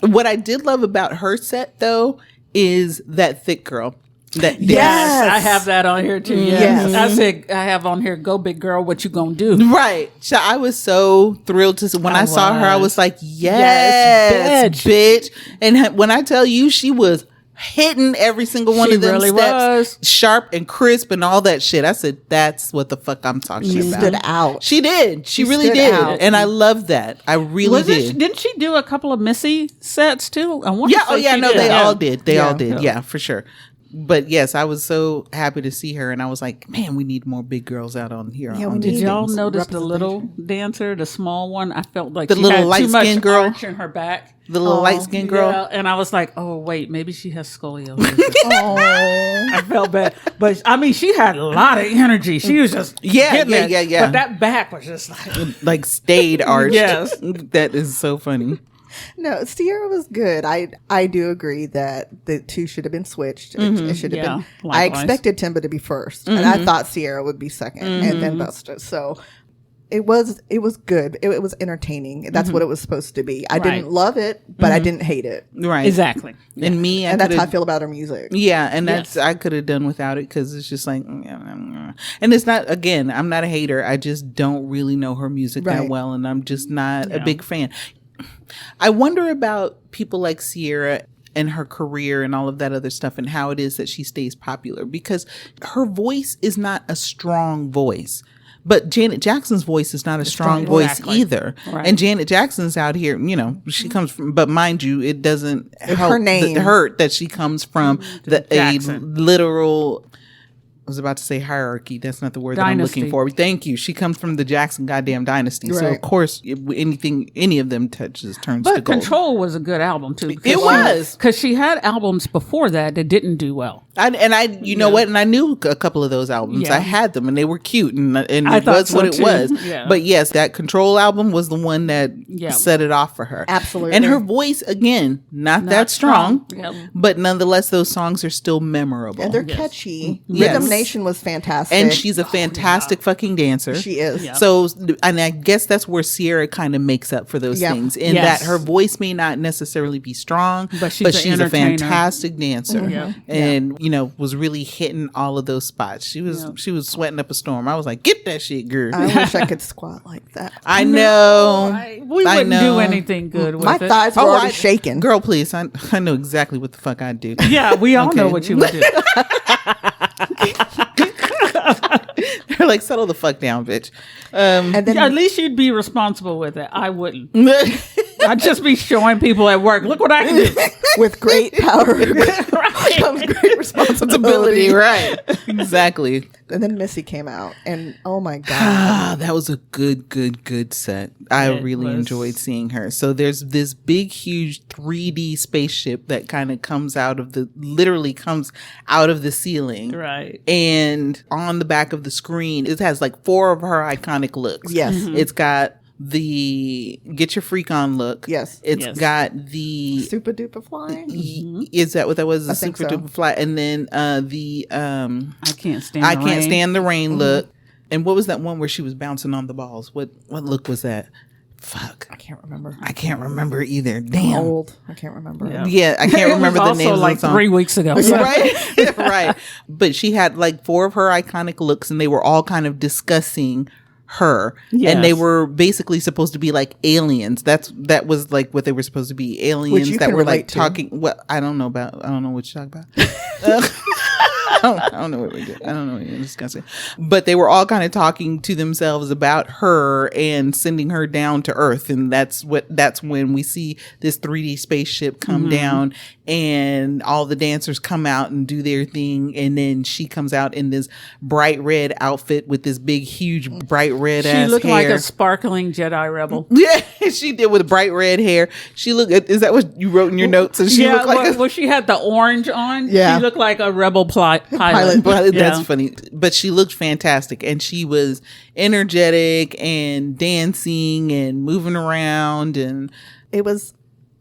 What I did love about her set though is that thick girl. Yes, I have that on here too. Yes. I said I have on here, go big girl, what you gonna do? Right. So I was so thrilled to see when I saw her. I was like, yes, bitch. And when I tell you, she was hitting every single one of them steps, sharp and crisp and all that shit. I said, that's what the fuck I'm talking about. She stood out. She did. She really did. And I love that. I really did. Didn't she do a couple of Missy sets too? They all did. They all did. Yeah, for sure. But yes, I was so happy to see her, and I was like, man, we need more big girls out on here. Yeah, did y'all notice the little dancer, the small one? I felt like the little light skinned girl arch in her back. The little light skinned girl. Yeah, and I was like, oh wait, maybe she has scoliosis. I felt bad, but I mean, she had a lot of energy. She was just yeah. But that back was just like stayed arched. Yes, that is so funny. No, Ciara was good. I do agree that the two should have been switched. It should have been. Likewise. I expected Timba to be first, and I thought Ciara would be second, and then Busta. So it was good. It was entertaining. That's what it was supposed to be. I didn't love it, but I didn't hate it. Right, exactly. And that's how I feel about her music. Yeah, and that's I could have done without it because it's just like, and it's not. Again, I'm not a hater. I just don't really know her music that well, and I'm just not a big fan. I wonder about people like Ciara and her career and all of that other stuff and how it is that she stays popular, because her voice is not a strong voice. But Janet Jackson's voice is not a strong voice either. Right. And Janet Jackson's out here, she comes from, but mind you, it doesn't help her name hurt that she comes from a literal, I was about to say hierarchy. That's not the word that I'm looking for. Thank you. She comes from the Jackson goddamn dynasty. Right. So of course, any of them turns to gold. But Control was a good album too. It was, because she had albums before that didn't do well. You know what? And I knew a couple of those albums. I had them, and they were cute, and it was what it was. Yeah. But yes, that Control album was the one that set it off for her. Absolutely. And her voice, again, not that strong, but nonetheless, those songs are still memorable, and they're catchy. Rhythm Nation was fantastic, and she's a fantastic fucking dancer. She is. Yeah. So, and I guess that's where Ciara kind of makes up for those things, in that her voice may not necessarily be strong, but she's a fantastic dancer, and was really hitting all of those spots. She was sweating up a storm. I was like, get that shit, girl. I wish I could squat like that. I know. We wouldn't do anything good with my thighs were already shaking. Girl, please. I know exactly what the fuck I'd do. Yeah, we all know what you would do. They're like, settle the fuck down, bitch. And then at least you'd be responsible with it. I wouldn't. I'd just be showing people at work, look what I can do. With great power comes great responsibility. Right. Exactly. And then Missy came out, and oh my God. That was a good set. I really enjoyed seeing her. So there's this big, huge 3D spaceship that kind of comes out of the ceiling. Right. And on the back of the screen, it has like 4 of her iconic looks. Yes. Mm-hmm. It's got the Get Your Freak On look. Yes. It's got the Super Duper Fly. Is that what that was? The Super Duper Fly. And then the I Can't Stand the Rain look. And what was that one where she was bouncing on the balls? What look was that? Fuck. I can't remember. I can't remember either. Damn. I'm old. I can't remember. Yeah, I can't remember the names like of the song. 3 weeks ago. Right? Right. But she had like 4 of her iconic looks, and they were all kind of discussing her. Yes. And they were basically supposed to be like aliens. That was like what they were supposed to be. Aliens that were like talking. Well, I don't know what you're talking about. I don't know what we're doing. I don't know what you're discussing. But they were all kind of talking to themselves about her and sending her down to Earth. And that's when we see this 3D spaceship come down, and all the dancers come out and do their thing. And then she comes out in this bright red outfit with this big, huge, bright red ass hair. She looked like a sparkling Jedi rebel. Yeah, she did, with bright red hair. She looked. Is that what you wrote in your notes? And she looked like well, she had the orange on. Yeah. She looked like a rebel pilot. That's funny. But she looked fantastic, and she was energetic and dancing and moving around, and it was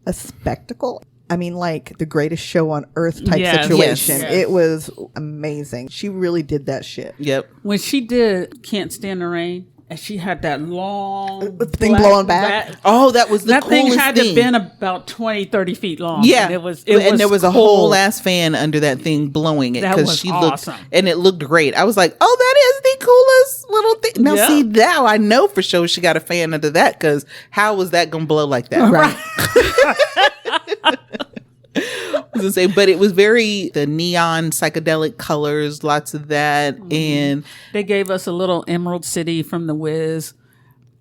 a spectacle. I mean, like the greatest show on earth type situation. Yes. It was amazing. She really did that shit. Yep. When she did Can't Stand the Rain, and she had that long thing blowing back. Oh, that was the that coolest thing had to have been about 20, 30 feet long. Yeah. And there was a whole ass fan under that thing blowing it, because she looked, awesome. and it looked great. I was like, oh, that is the coolest little thing. Now see, now I know for sure she got a fan under that, because how was that gonna blow like that? Right. But it was the neon psychedelic colors, lots of that, and they gave us a little Emerald City from the Wiz.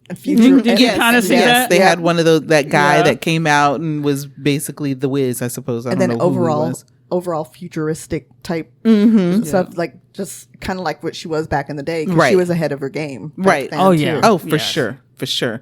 Did you kind of see that? They had one of those, that guy that came out and was basically the Wiz, I suppose. I don't know who he was. Overall futuristic type stuff, like just kind of like what she was back in the day. 'Cause she was ahead of her game. Right. Oh yeah. Oh, for sure. For sure.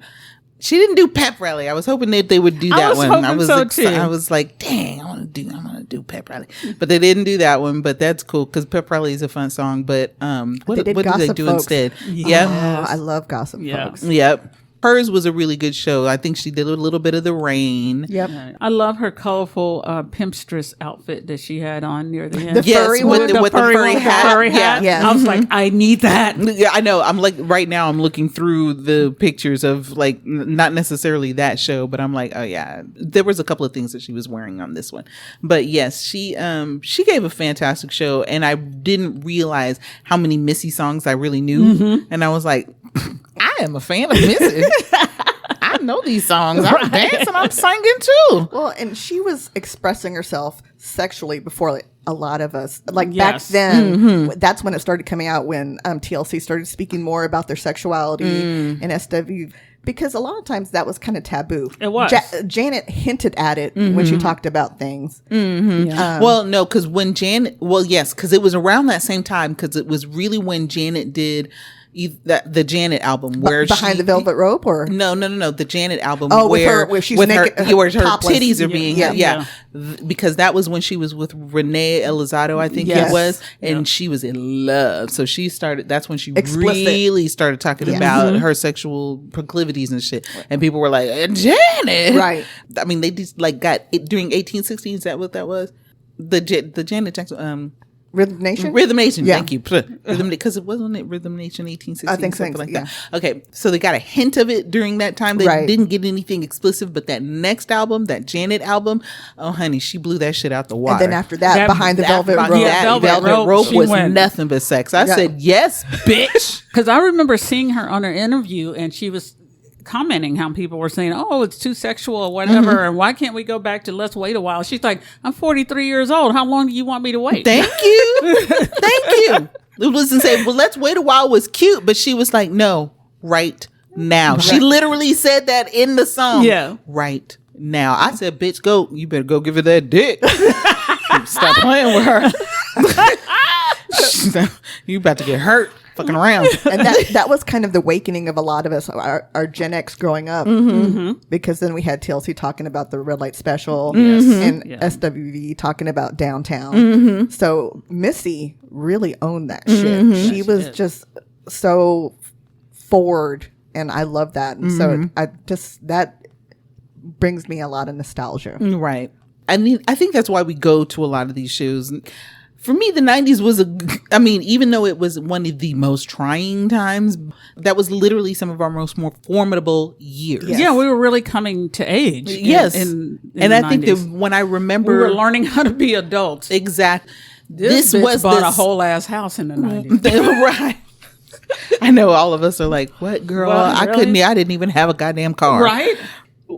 She didn't do pep rally. I was hoping that they would do that one. I was like, dang, I'm gonna do pep rally, but they didn't do that one. But that's cool, because pep rally is a fun song. But what did they do instead? Yeah, I love Gossip Folks. Yep. Hers was a really good show. I think she did a little bit of the rain. Yep. I love her colorful pimpstress outfit that she had on near the end. The furry with the furry hat. Yeah. I was like, I need that. Yeah, I know. I'm like, right now I'm looking through the pictures of like not necessarily that show, but I'm like, oh yeah, there was a couple of things that she was wearing on this one. But yes, she gave a fantastic show, and I didn't realize how many Missy songs I really knew. And I was like, I am a fan of Missy. I know these songs. I'm dancing, I'm singing too. Well, and she was expressing herself sexually before like, a lot of us. Like back then, that's when it started coming out, when TLC started speaking more about their sexuality and SW. Because a lot of times that was kind of taboo. It was. Janet hinted at it when she talked about things. Well, no, because when Janet, because it was around that same time, because it was really when Janet did the Janet album, where Behind the Velvet Rope, or no, the Janet album, where she's naked, where her topless. titties are being because that was when she was with Renee Elizondo, I think it was, and she was in love. So she started. That's when she really started talking about her sexual proclivities and shit. And people were like, Janet, right? I mean, they just like got it during 1816. Is that what that was? The Janet Jackson. Rhythm Nation? Thank you. Because it wasn't Rhythm Nation 1860. I think something like that. Okay, so they got a hint of it during that time. They didn't get anything explicit, but that next album, that Janet album, oh honey, she blew that shit out the water. And then after that Behind the Velvet Rope. Velvet Rope was nothing but sex. I said, yes, bitch. Because I remember seeing her on her interview, and she was commenting how people were saying, oh, it's too sexual or whatever, and why can't we go back to let's wait a while? She's like, I'm 43 years old. How long do you want me to wait? Thank you. Thank you. It was to say, well, let's wait a while was cute, but she was like, no, right now. She literally said that in the song. Yeah. Right now. I said, bitch, go. You better go give her that dick. Stop playing with her. You about to get hurt. Fucking around. And that was kind of the awakening of a lot of us, our Gen X growing up, because then we had TLC talking about the Red Light Special and SWV talking about Downtown. So Missy really owned that shit. She was just so forward, and I love that. And so that brings me a lot of nostalgia. Right. I mean, I think that's why we go to a lot of these shows. For me, the 90s was even though it was one of the most trying times, that was literally some of our more formidable years. Yes. Yeah, we were really coming to age. Yes. In and I 90s. think that when I remember... We were learning how to be adults. Exactly. This was bought a whole ass house in the 90s. Right. I know all of us are like, what, girl? What, really? I didn't even have a goddamn car. Right?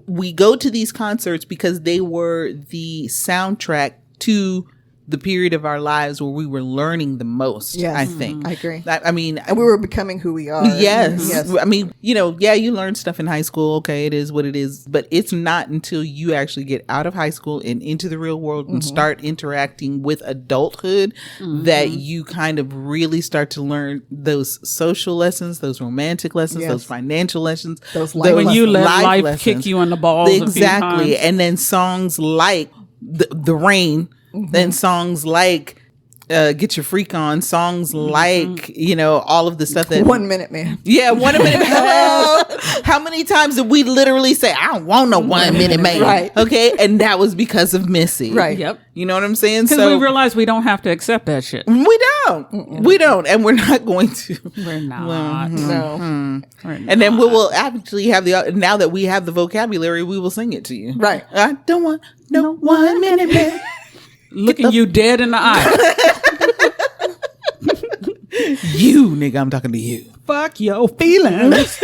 We go to these concerts because they were the soundtrack to the period of our lives where we were learning the most. Yes. I think. I agree. I mean, and we were becoming who we are. Yes. I mean, you learn stuff in high school. Okay, it is what it is. But it's not until you actually get out of high school and into the real world and start interacting with adulthood that you kind of really start to learn those social lessons, those romantic lessons, those financial lessons. Those life when lessons. you let life kick you in the balls. Exactly. And then songs like The Rain, then songs like Get Your Freak On, songs like, all of the stuff that 1 Minute Man. Yeah, 1 Minute Man. Hello. How many times did we literally say, I don't want no 1 Minute Man? Right. Okay. And that was because of Missy. Right. Yep. You know what I'm saying? Because we realize we don't have to accept that shit. We don't. We don't. And we're not going to. We're not. No. And then we will actually have now that we have the vocabulary, we will sing it to you. Right. I don't want no 1 minute man. Looking you dead in the eye. You, nigga, I'm talking to you. Fuck your feelings.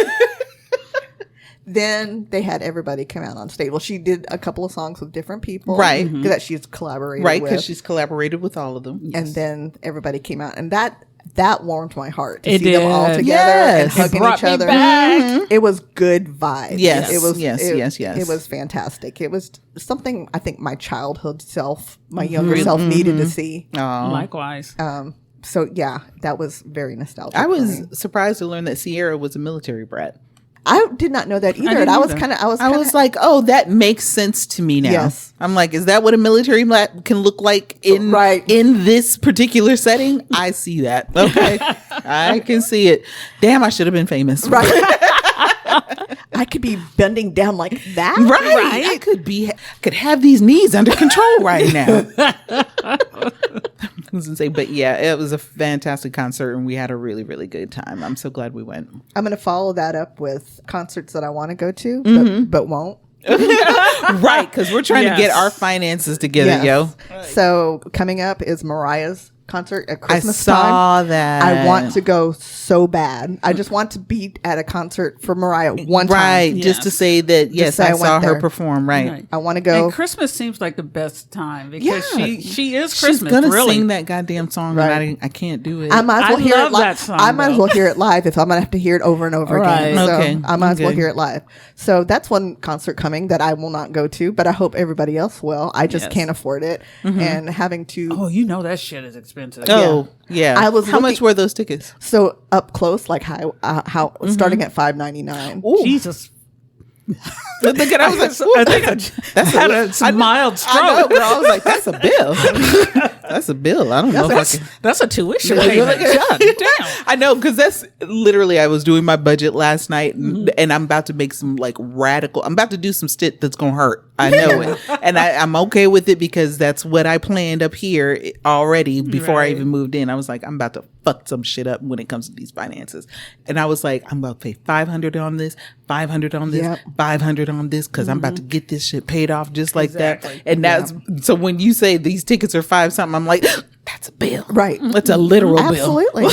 Then they had everybody come out on stage. Well, she did a couple of songs with different people. Right. That she's collaborated Right, with. because she's collaborated with all of them. And then everybody came out. And that warmed my heart to It see them all did. together and Yes. hugging Brought each me other. back. It was good vibes. Yes. It was, Yes. It was fantastic. It was something I think my childhood self, my younger self needed to see. Likewise. So yeah, that was very nostalgic. I for was me. surprised to learn that Ciara was a military brat. I did not know that either. didn't And I was either. kind of, I was like, oh, that makes sense to me now. Yes. I'm like, is that what a military brat can look like in this particular setting? I see that. Okay. I can see it. Damn, I should have been famous. right. I could be bending down like that. Right. I could have these knees under control right now. I was insane. But yeah, it was a fantastic concert and we had a really, really good time. I'm so glad we went. I'm going to follow that up with concerts that I want to go to, but won't. Right. Because we're trying to get our finances together, yo. So coming up is Mariah's concert at Christmas I time. saw that. I want to go so bad. I just want to be at a concert for Mariah one time. Right. Just to say that, yes, say I I saw went her there. perform. Right. I want to go. And Christmas seems like the best time because Yeah. she is She's Christmas. gonna really. sing that goddamn song, Right. and I can't do it. I might as well I hear it love live. that song, I might as though. well hear it live if I'm gonna have to hear it over and over again. Right. So Okay. I might as well Okay. hear it live. So that's one concert coming that I will not go to, but I hope everybody else will. I just Yes. can't afford it, and having to Oh, you know that shit is expensive. Oh, yeah. I was How much looking- were those tickets? so up close, like how starting at $5.99. Jesus. Look at I was like, I think I had a mild I stroke. know, girl. I was like, that's a bill. That's a bill. I don't know if I can. That's a tuition Look payment. at- Damn. I know, because that's literally, I was doing my budget last night and I'm about to make some like radical, I'm about to do some shit that's going to hurt. I know it. And I'm okay with it because that's what I planned up here already before I Right. even moved in. I was like, I'm about to fuck some shit up when it comes to these finances. And I was like, I'm about to pay $500 on this, $500 on this, Yep. $500 on this, because I'm about to get this shit paid off just like Exactly. that. And that's, so when you say these tickets are $5 something, I'm like, that's a bill. Right. That's a literal bill. Absolutely.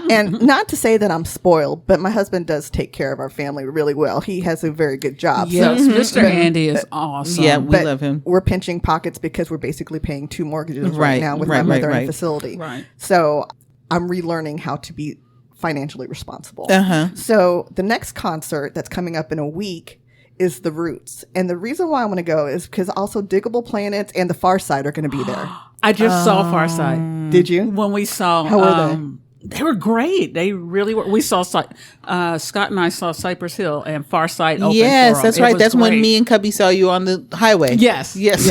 And not to say that I'm spoiled, but my husband does take care of our family really well. He has a very good job. Yes, So, Mr. Andy is awesome. Yeah, we but love him. we're pinching pockets because we're basically paying 2 mortgages right Right, now with right, my mother right, in facility. Right. So I'm relearning how to be financially responsible. Uh-huh. So the next concert that's coming up in a week is The Roots. And the reason why I want to go is because also Diggable Planets and The Far Side are going to be there. I just saw Farside Did you? when we saw. How were they? They were great. They really were. We saw Scott and I saw Cypress Hill and Farside open. Yes, for 'em. that's It right. was That's when great. me and Cubby saw you on the highway. Yes. Yes.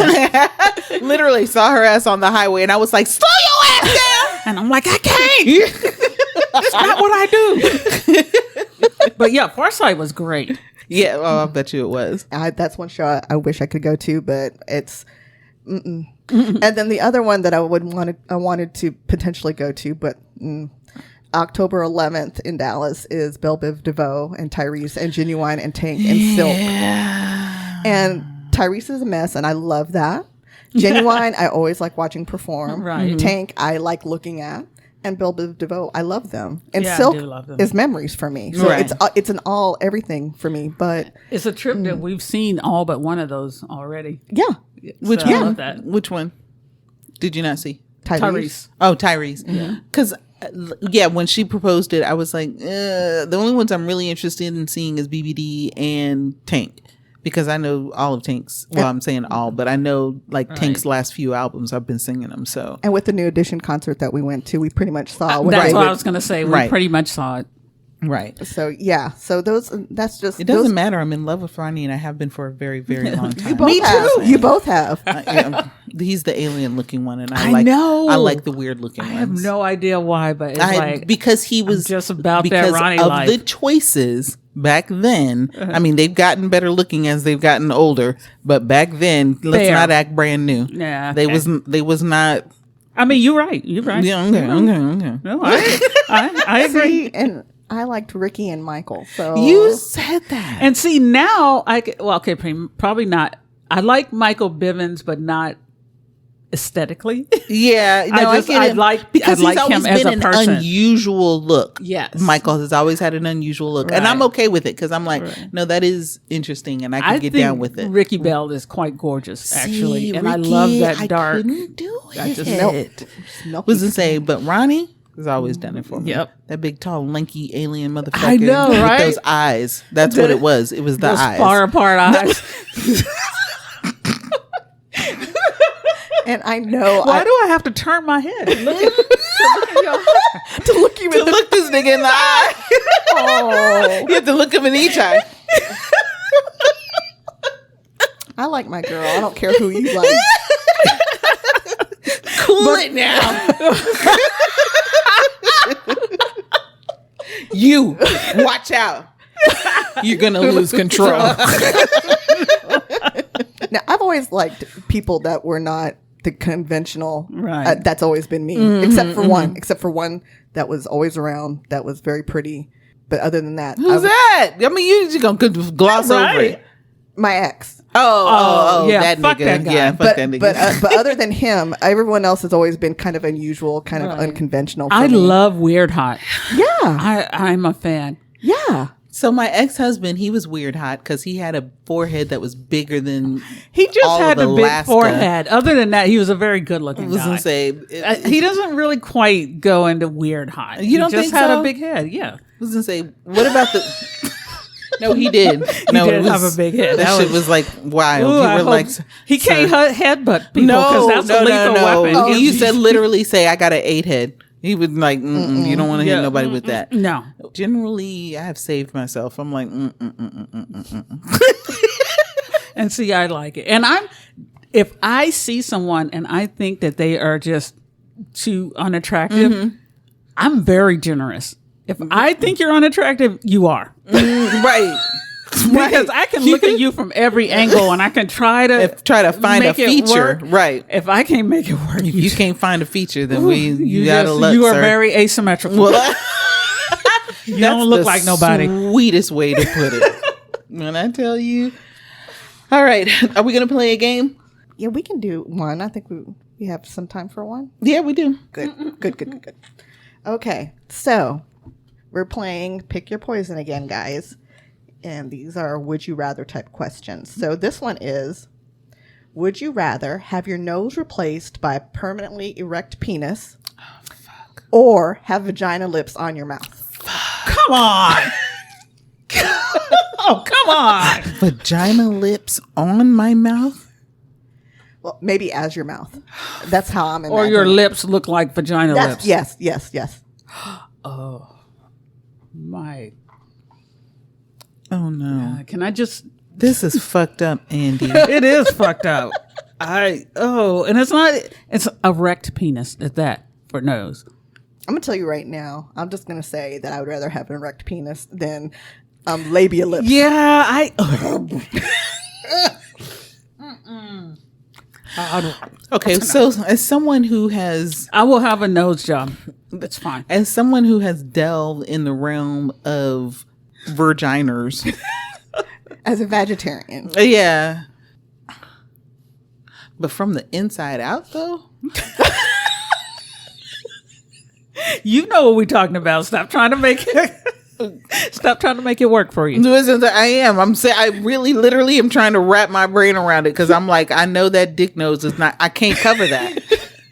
Literally saw her ass on the highway and I was like, slow your ass down. And I'm like, I can't. That's not what I do. But yeah, Farside was great. Yeah, oh, I bet you it was. That's one show I wish I could go to, but it's And then the other one that I wanted to potentially go to, but October 11th in Dallas is Belle Biv DeVoe and Tyrese and Genuine and Tank and Silk. And Tyrese is a mess, and I love that. Genuine, I always like watching perform. Right. Tank, I like looking at. And Belle Biv DeVoe, I love them. And Silk is memories for me. So it's an all everything for me. But it's a trip that we've seen all but one of those already. Yeah. Which so one? I love that. Which one did you not see? Tyrese. Oh, Tyrese. Because when she proposed it, I was like, the only ones I'm really interested in seeing is BBD and Tank. Because I know all of Tank's, well, I'm saying all, but I know Tank's last few albums, I've been singing them. So, and with the New Edition concert that we went to, we pretty much saw. That's what I was going to say. We pretty much saw it. Right. So that's just. It doesn't matter. I'm in love with Ronnie, and I have been for a very, very long time. Me too. You both have. He's the alien looking one, and I like the weird looking ones. I have no idea why, but it's because he was just about because that Ronnie of life. the choices. Back then, I mean, they've gotten better looking as they've gotten older, but back then, let's not act brand new. Yeah, they was not. I mean, you're right. You're right. Yeah, okay. No, I agree. See, and I liked Ricky and Michael. So you said that, and see now probably not. I like Michael Bivins, but not aesthetically. Yeah, no, I like because he's always him as been a an person. unusual look. Yes, Michael has always had an unusual look, and I'm okay with it because I'm like, no, that is interesting, and I can get down with it. Ricky Bell is quite gorgeous, actually, and I love that dark. I couldn't do it. I just was to say, but Ronnie has always done it for me. Yep, that big, tall, lanky alien motherfucker. I know, right? With those eyes. That's what it was. It was the eyes. Far apart eyes. And I know. Why do I have to turn my head to look this nigga in the eye? Oh, you have to look him in each eye. I like my girl. I don't care who you like. Cool it now. You watch out. You're gonna lose control. Now, I've always liked people that were not the conventional. Right. That's always been me, except for one that was always around, that was very pretty. But other than that, who's that? I mean, you're just gonna gloss over it. My ex. Oh, yeah, that fuck nigga. that guy. Yeah, fuck that nigga. But other than him, everyone else has always been kind of unusual, kind of unconventional. I me. love Weird Hot. Yeah, I'm a fan. Yeah. So my ex-husband, he was weird hot because he had a forehead that was bigger than he just all had of a big Alaska. Forehead. Other than that, he was a very good-looking guy. I was gonna say he doesn't really quite go into weird hot. You don't he just think had so? a big head. Yeah. I was gonna say, what about the? No, he did. No, he did have a big head. That shit was like wild. Ooh, You were like, he can't headbutt people because that's a lethal weapon. Oh, you said literally say I got an 8 head. He was like, you don't want to hit nobody with that. No. Generally, I have saved myself. I'm like, And see, I like it. And if I see someone and I think that they are just too unattractive, I'm very generous. If I think you're unattractive, you are. Right. Because I can look at you from every angle and I can try to find a feature. Right. If I can't make it work, if you can't find a feature, then you gotta just, look. you are sir. very asymmetrical. Well, you don't look like nobody. Sweetest way to put it. When I tell you. All right. Are we gonna play a game? Yeah, we can do one. I think we have some time for one. Yeah, we do. Good. Okay. So we're playing Pick Your Poison again, guys. And these are would you rather type questions. So this one is, would you rather have your nose replaced by a permanently erect penis or have vagina lips on your mouth? Come on. Oh, come on. Vagina lips on my mouth? Well, maybe as your mouth. That's how I'm imagining. Or your lips look like vagina lips. Yes. Oh, my. Oh, no. Can I just... This is fucked up, Andy. It is fucked up. And it's not... It's erect penis at that for nose. I'm going to tell you right now, I'm just going to say that I would rather have an erect penis than labia lips. Yeah, Okay, so as someone who has... I will have a nose job. That's fine. As someone who has delved in the realm of vaginers. As a vegetarian. Yeah. But from the inside out, though? You know what we're talking about. Stop trying to make it work for you. I am. I really literally am trying to wrap my brain around it because I'm like, I know that dick nose is not, I can't cover that.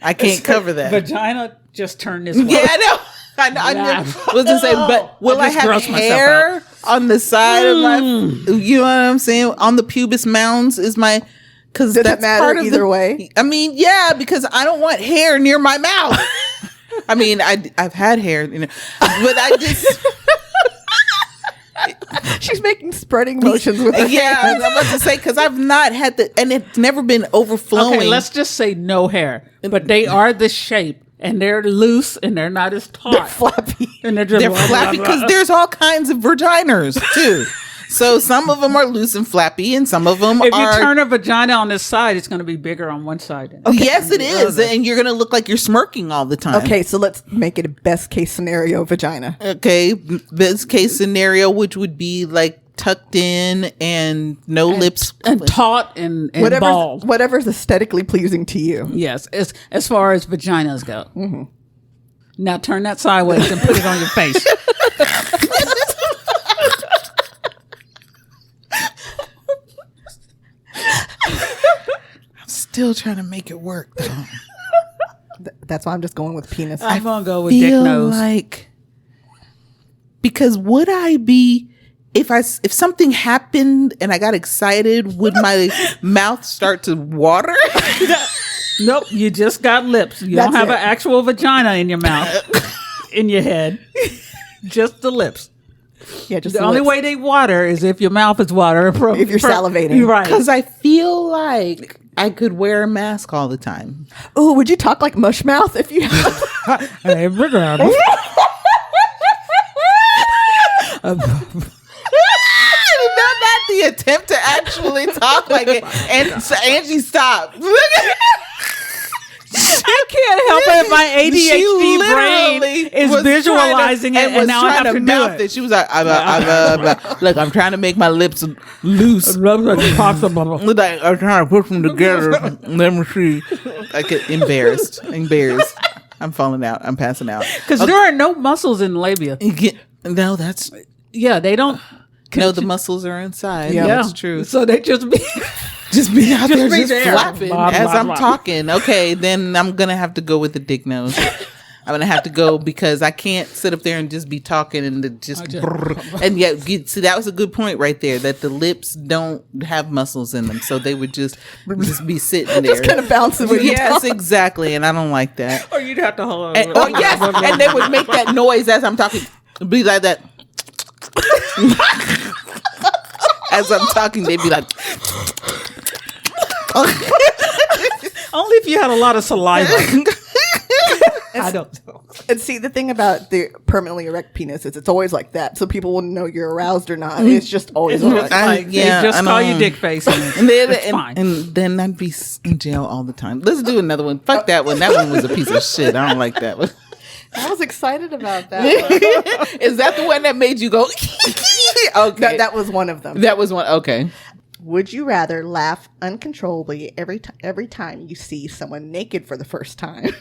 I can't cover that. Vagina just turned this way. Yeah, I know. I was going to say, but will I have hair on the side of my, you know what I'm saying? On the pubis mounds is my, because does it matter either way? I mean, yeah, because I don't want hair near my mouth. I mean, I've had hair, you know, but I just... She's making spreading motions with her Yeah, hands. I'm about to say, because I've not had and it's never been overflowing. Okay, let's just say no hair. But they are the shape, and they're loose, and they're not as taut. They're flappy. And they're just They're flappy because there's all kinds of vaginers, too. So some of them are loose and flappy, and some of them if are... you turn a vagina on this side, it's going to be bigger on one side. Okay. Yes, it is. And you're going to look like you're smirking all the time. Okay, so let's make it a best case scenario vagina. Okay, best case scenario, which would be like tucked in and no lips. And taut and bald. Whatever's aesthetically pleasing to you. Yes, as far as vaginas go. Mm-hmm. Now turn that sideways and put it on your face. Still trying to make it work, though. That's why I'm just going with penis. I'm going to go with dick nose. Like, because would I be... If something happened and I got excited, would my mouth start to water? Nope, you just got lips. You don't have an actual vagina in your mouth, in your head. Just the lips. Yeah, just the only way they water is if your mouth is water. If you're salivating. Right. Because I feel like I could wear a mask all the time. Oh, would you talk like mush mouth if you... Not the attempt to actually talk like it. And so Angie, stop. I can't help it if my ADHD brain is visualizing it, and now I have to do it. She was like, look, I'm trying to make my lips loose. Like I'm trying to put them together. Let me see. I get embarrassed. I'm falling out. I'm passing out. Because there are no muscles in labia. No, that's... Yeah, they don't... No, the muscles are inside. Yeah, that's true. So they just be... Just be out there, be just there. flapping Blah, as blah, I'm blah. talking. Okay, then I'm going to have to go with the dick nose. I'm going to have to go because I can't sit up there and just be talking and and yet, see, that was a good point right there, that the lips don't have muscles in them. So they would just be sitting there. Just kind of bouncing when you talk. Exactly. And I don't like that. Or you'd have to hold on. And they would make that noise as I'm talking. It'd be like that. As I'm talking, they'd be like... Only if you had a lot of saliva. I don't know. And see, the thing about the permanently erect penis is it's always like that, so people wouldn't know you're aroused or not. It's just always like they just call you dick face. It's fine. And then I'd be in jail all the time. Let's do another one. Fuck that one. That one was a piece of shit. I don't like that one. I was excited about that one. Is that the one that made you go? Okay, that was one of them. That was one. Okay. Would you rather laugh uncontrollably every time you see someone naked for the first time,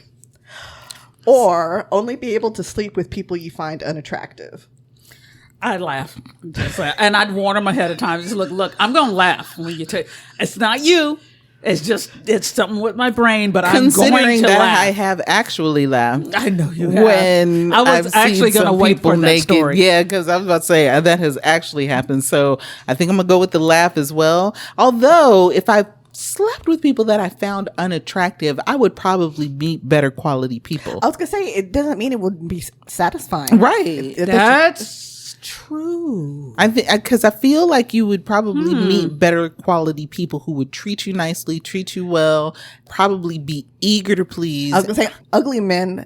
or only be able to sleep with people you find unattractive? I'd laugh, and I'd warn them ahead of time. Just look, I'm gonna laugh when you take. It's not you. It's something with my brain, but I'm going to laugh. I have actually laughed. I know you have. When I was actually going to wait for that story. Yeah, because I was about to say that has actually happened. So I think I'm going to go with the laugh as well. Although if I slept with people that I found unattractive, I would probably meet better quality people. I was going to say, it doesn't mean it would be satisfying. Right. That's true. I think because I feel like you would probably meet better quality people who would treat you nicely, treat you well, probably be eager to please. I was gonna say ugly men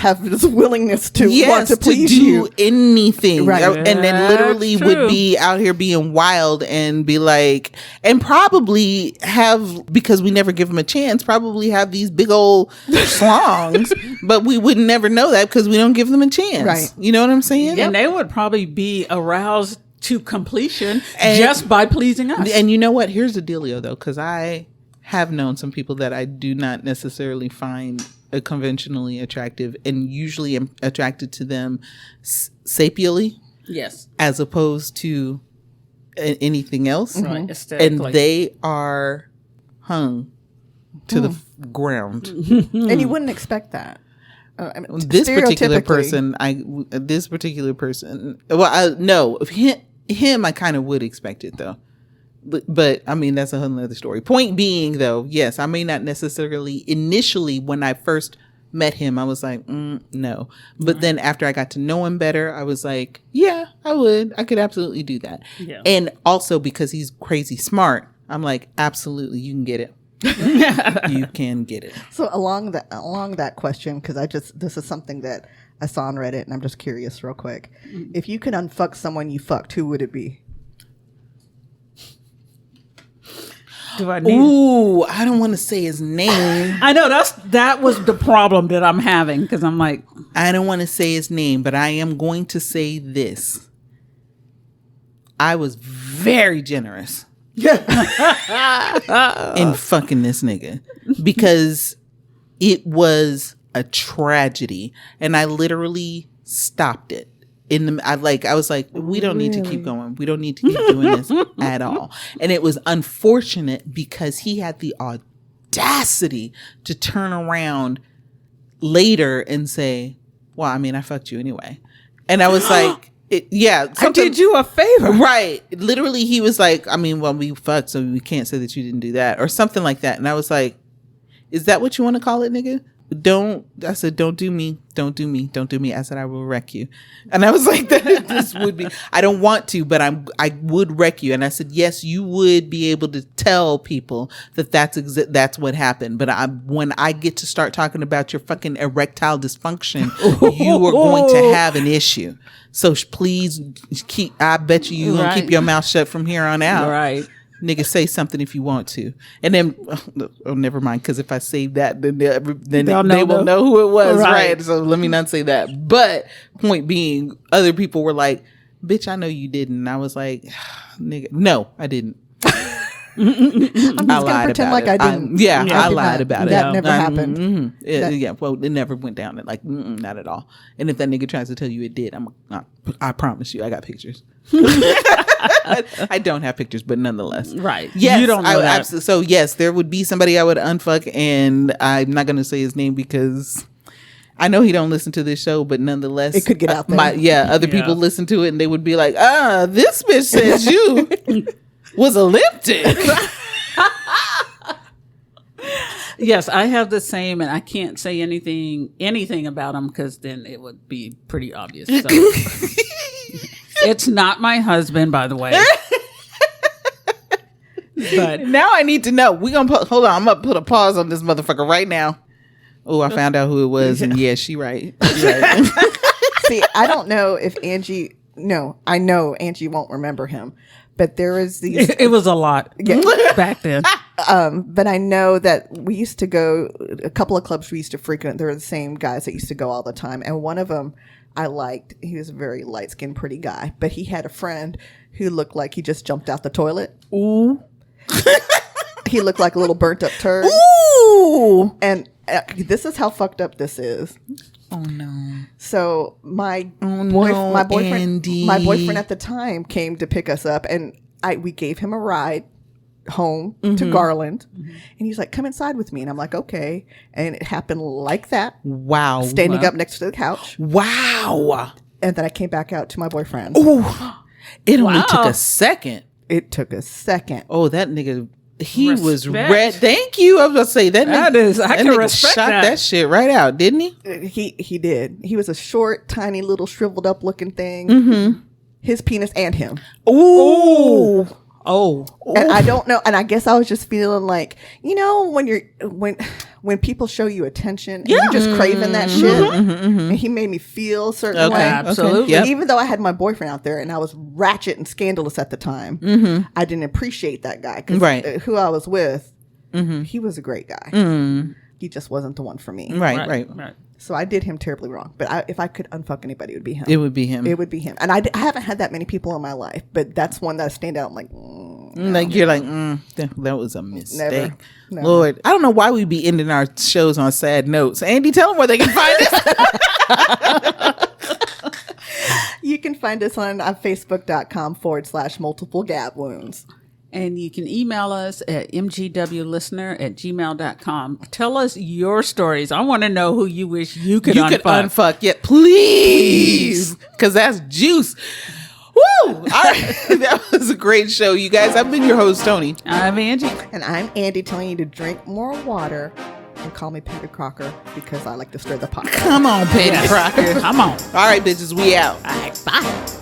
have this willingness to want to please do you. anything, right? And then literally would be out here being wild and be like, and probably have, because we never give them a chance, probably have these big old songs, but we would never know that because we don't give them a chance, right? You know what I'm saying? And they would probably be aroused to completion just by pleasing us. And you know what? Here's the dealio though, because I have known some people that I do not necessarily find conventionally attractive, and usually am attracted to them sapially, yes, as opposed to anything else, right? And they are hung to the ground. And you wouldn't expect that. I mean, this particular person, no, him, I kind of would expect it though. But I mean, that's a whole other story. Point being, though, yes, I may not necessarily initially when I first met him, I was like, no. But then after I got to know him better, I was like, yeah, I could absolutely do that. Yeah. And also because he's crazy smart, I'm like, absolutely, you can get it. You can get it. So along that question, because this is something that I saw on Reddit, and I'm just curious, real quick. If you could unfuck someone you fucked, who would it be? I don't want to say his name. I know that was the problem that I'm having, because I'm like, I don't want to say his name, but I am going to say this. I was very generous in fucking this nigga because it was a tragedy, and I literally stopped it. I was like, we don't need to keep going. We don't need to keep doing this at all. And it was unfortunate because he had the audacity to turn around later and say, well, I mean, I fucked you anyway. And I was like, I did you a favor. Right. Literally, he was like, I mean, well, we fucked, so we can't say that you didn't do that or something like that. And I was like, is that what you want to call it, nigga? I said, don't do me. I said, I will wreck you. And I was like, this would be, I don't want to, but I would wreck you. And I said, yes, you would be able to tell people that's what happened. But when I get to start talking about your fucking erectile dysfunction, you are going to have an issue. So please I bet you gonna keep your mouth shut from here on out. Right. Nigga, say something if you want to. And then, never mind, because if I say that, then they will know who it was, right? So let me not say that. But point being, other people were like, bitch, I know you didn't. And I was like, nigga, no, I didn't. I'm just gonna pretend like I didn't. I lied about it. That never happened. Well, it never went down. Like, not at all. And if that nigga tries to tell you it did, I promise you, I got pictures. I don't have pictures, but nonetheless, right? Yes, you don't know that. So yes, there would be somebody I would unfuck, and I'm not going to say his name because I know he don't listen to this show, but nonetheless, it could get out there. Other people listen to it, and they would be like, this bitch says you was elliptic. Yes, I have the same, and I can't say anything about him because then it would be pretty obvious. So. It's not my husband, by the way. But now I need to know. Hold on. I'm gonna put a pause on this motherfucker right now. Oh, I found out who it was, and yeah, she right. See, I don't know if Angie. No, I know Angie won't remember him, but there is these. It was a lot back then. But I know that we used to go a couple of clubs we used to frequent. They were the same guys that used to go all the time, and one of them I liked. He was a very light-skinned, pretty guy, but he had a friend who looked like he just jumped out the toilet. Ooh. He looked like a little burnt-up turd. Ooh. And this is how fucked up this is. Oh no! So my boyfriend at the time came to pick us up, and we gave him a ride home to Garland, and he's like, "Come inside with me," and I'm like, "Okay," and it happened like that. Wow! Standing up next to the couch. Wow! And then I came back out to my boyfriend. Ooh! It only took a second. It took a second. Oh, that nigga. He was red. Thank you. I was going to say that nigga respect shot that shit right out, didn't he? He did. He was a short, tiny, little shriveled up looking thing. Mm-hmm. His penis and him. Ooh. Oh, and I don't know. And I guess I was just feeling like, you know, when people show you attention and you just craving that shit. And he made me feel a certain way. Absolutely. Yep. Even though I had my boyfriend out there and I was ratchet and scandalous at the time, I didn't appreciate that guy because who I was with, he was a great guy. He just wasn't the one for me. Right. So I did him terribly wrong. But if I could unfuck anybody, it would be him. It would be him. It would be him. And I haven't had that many people in my life, but that's one that stand out. I'm like, you're like, that was a mistake. Never. Lord, I don't know why we be ending our shows on sad notes. Andy, tell them where they can find us. You can find us on facebook.com/multiple Gab Wounds. And you can email us at mgwlistener@gmail.com. Tell us your stories. I want to know who you wish you could unfuck. Yeah, please. Because that's juice. Woo! All right. That was a great show, you guys. I've been your host, Tony. I'm Angie. And I'm Andy, telling you to drink more water and call me Petey Crocker because I like to stir the pot. Come on, Petey Crocker. Come on. All right, bitches. We out. All right, bye.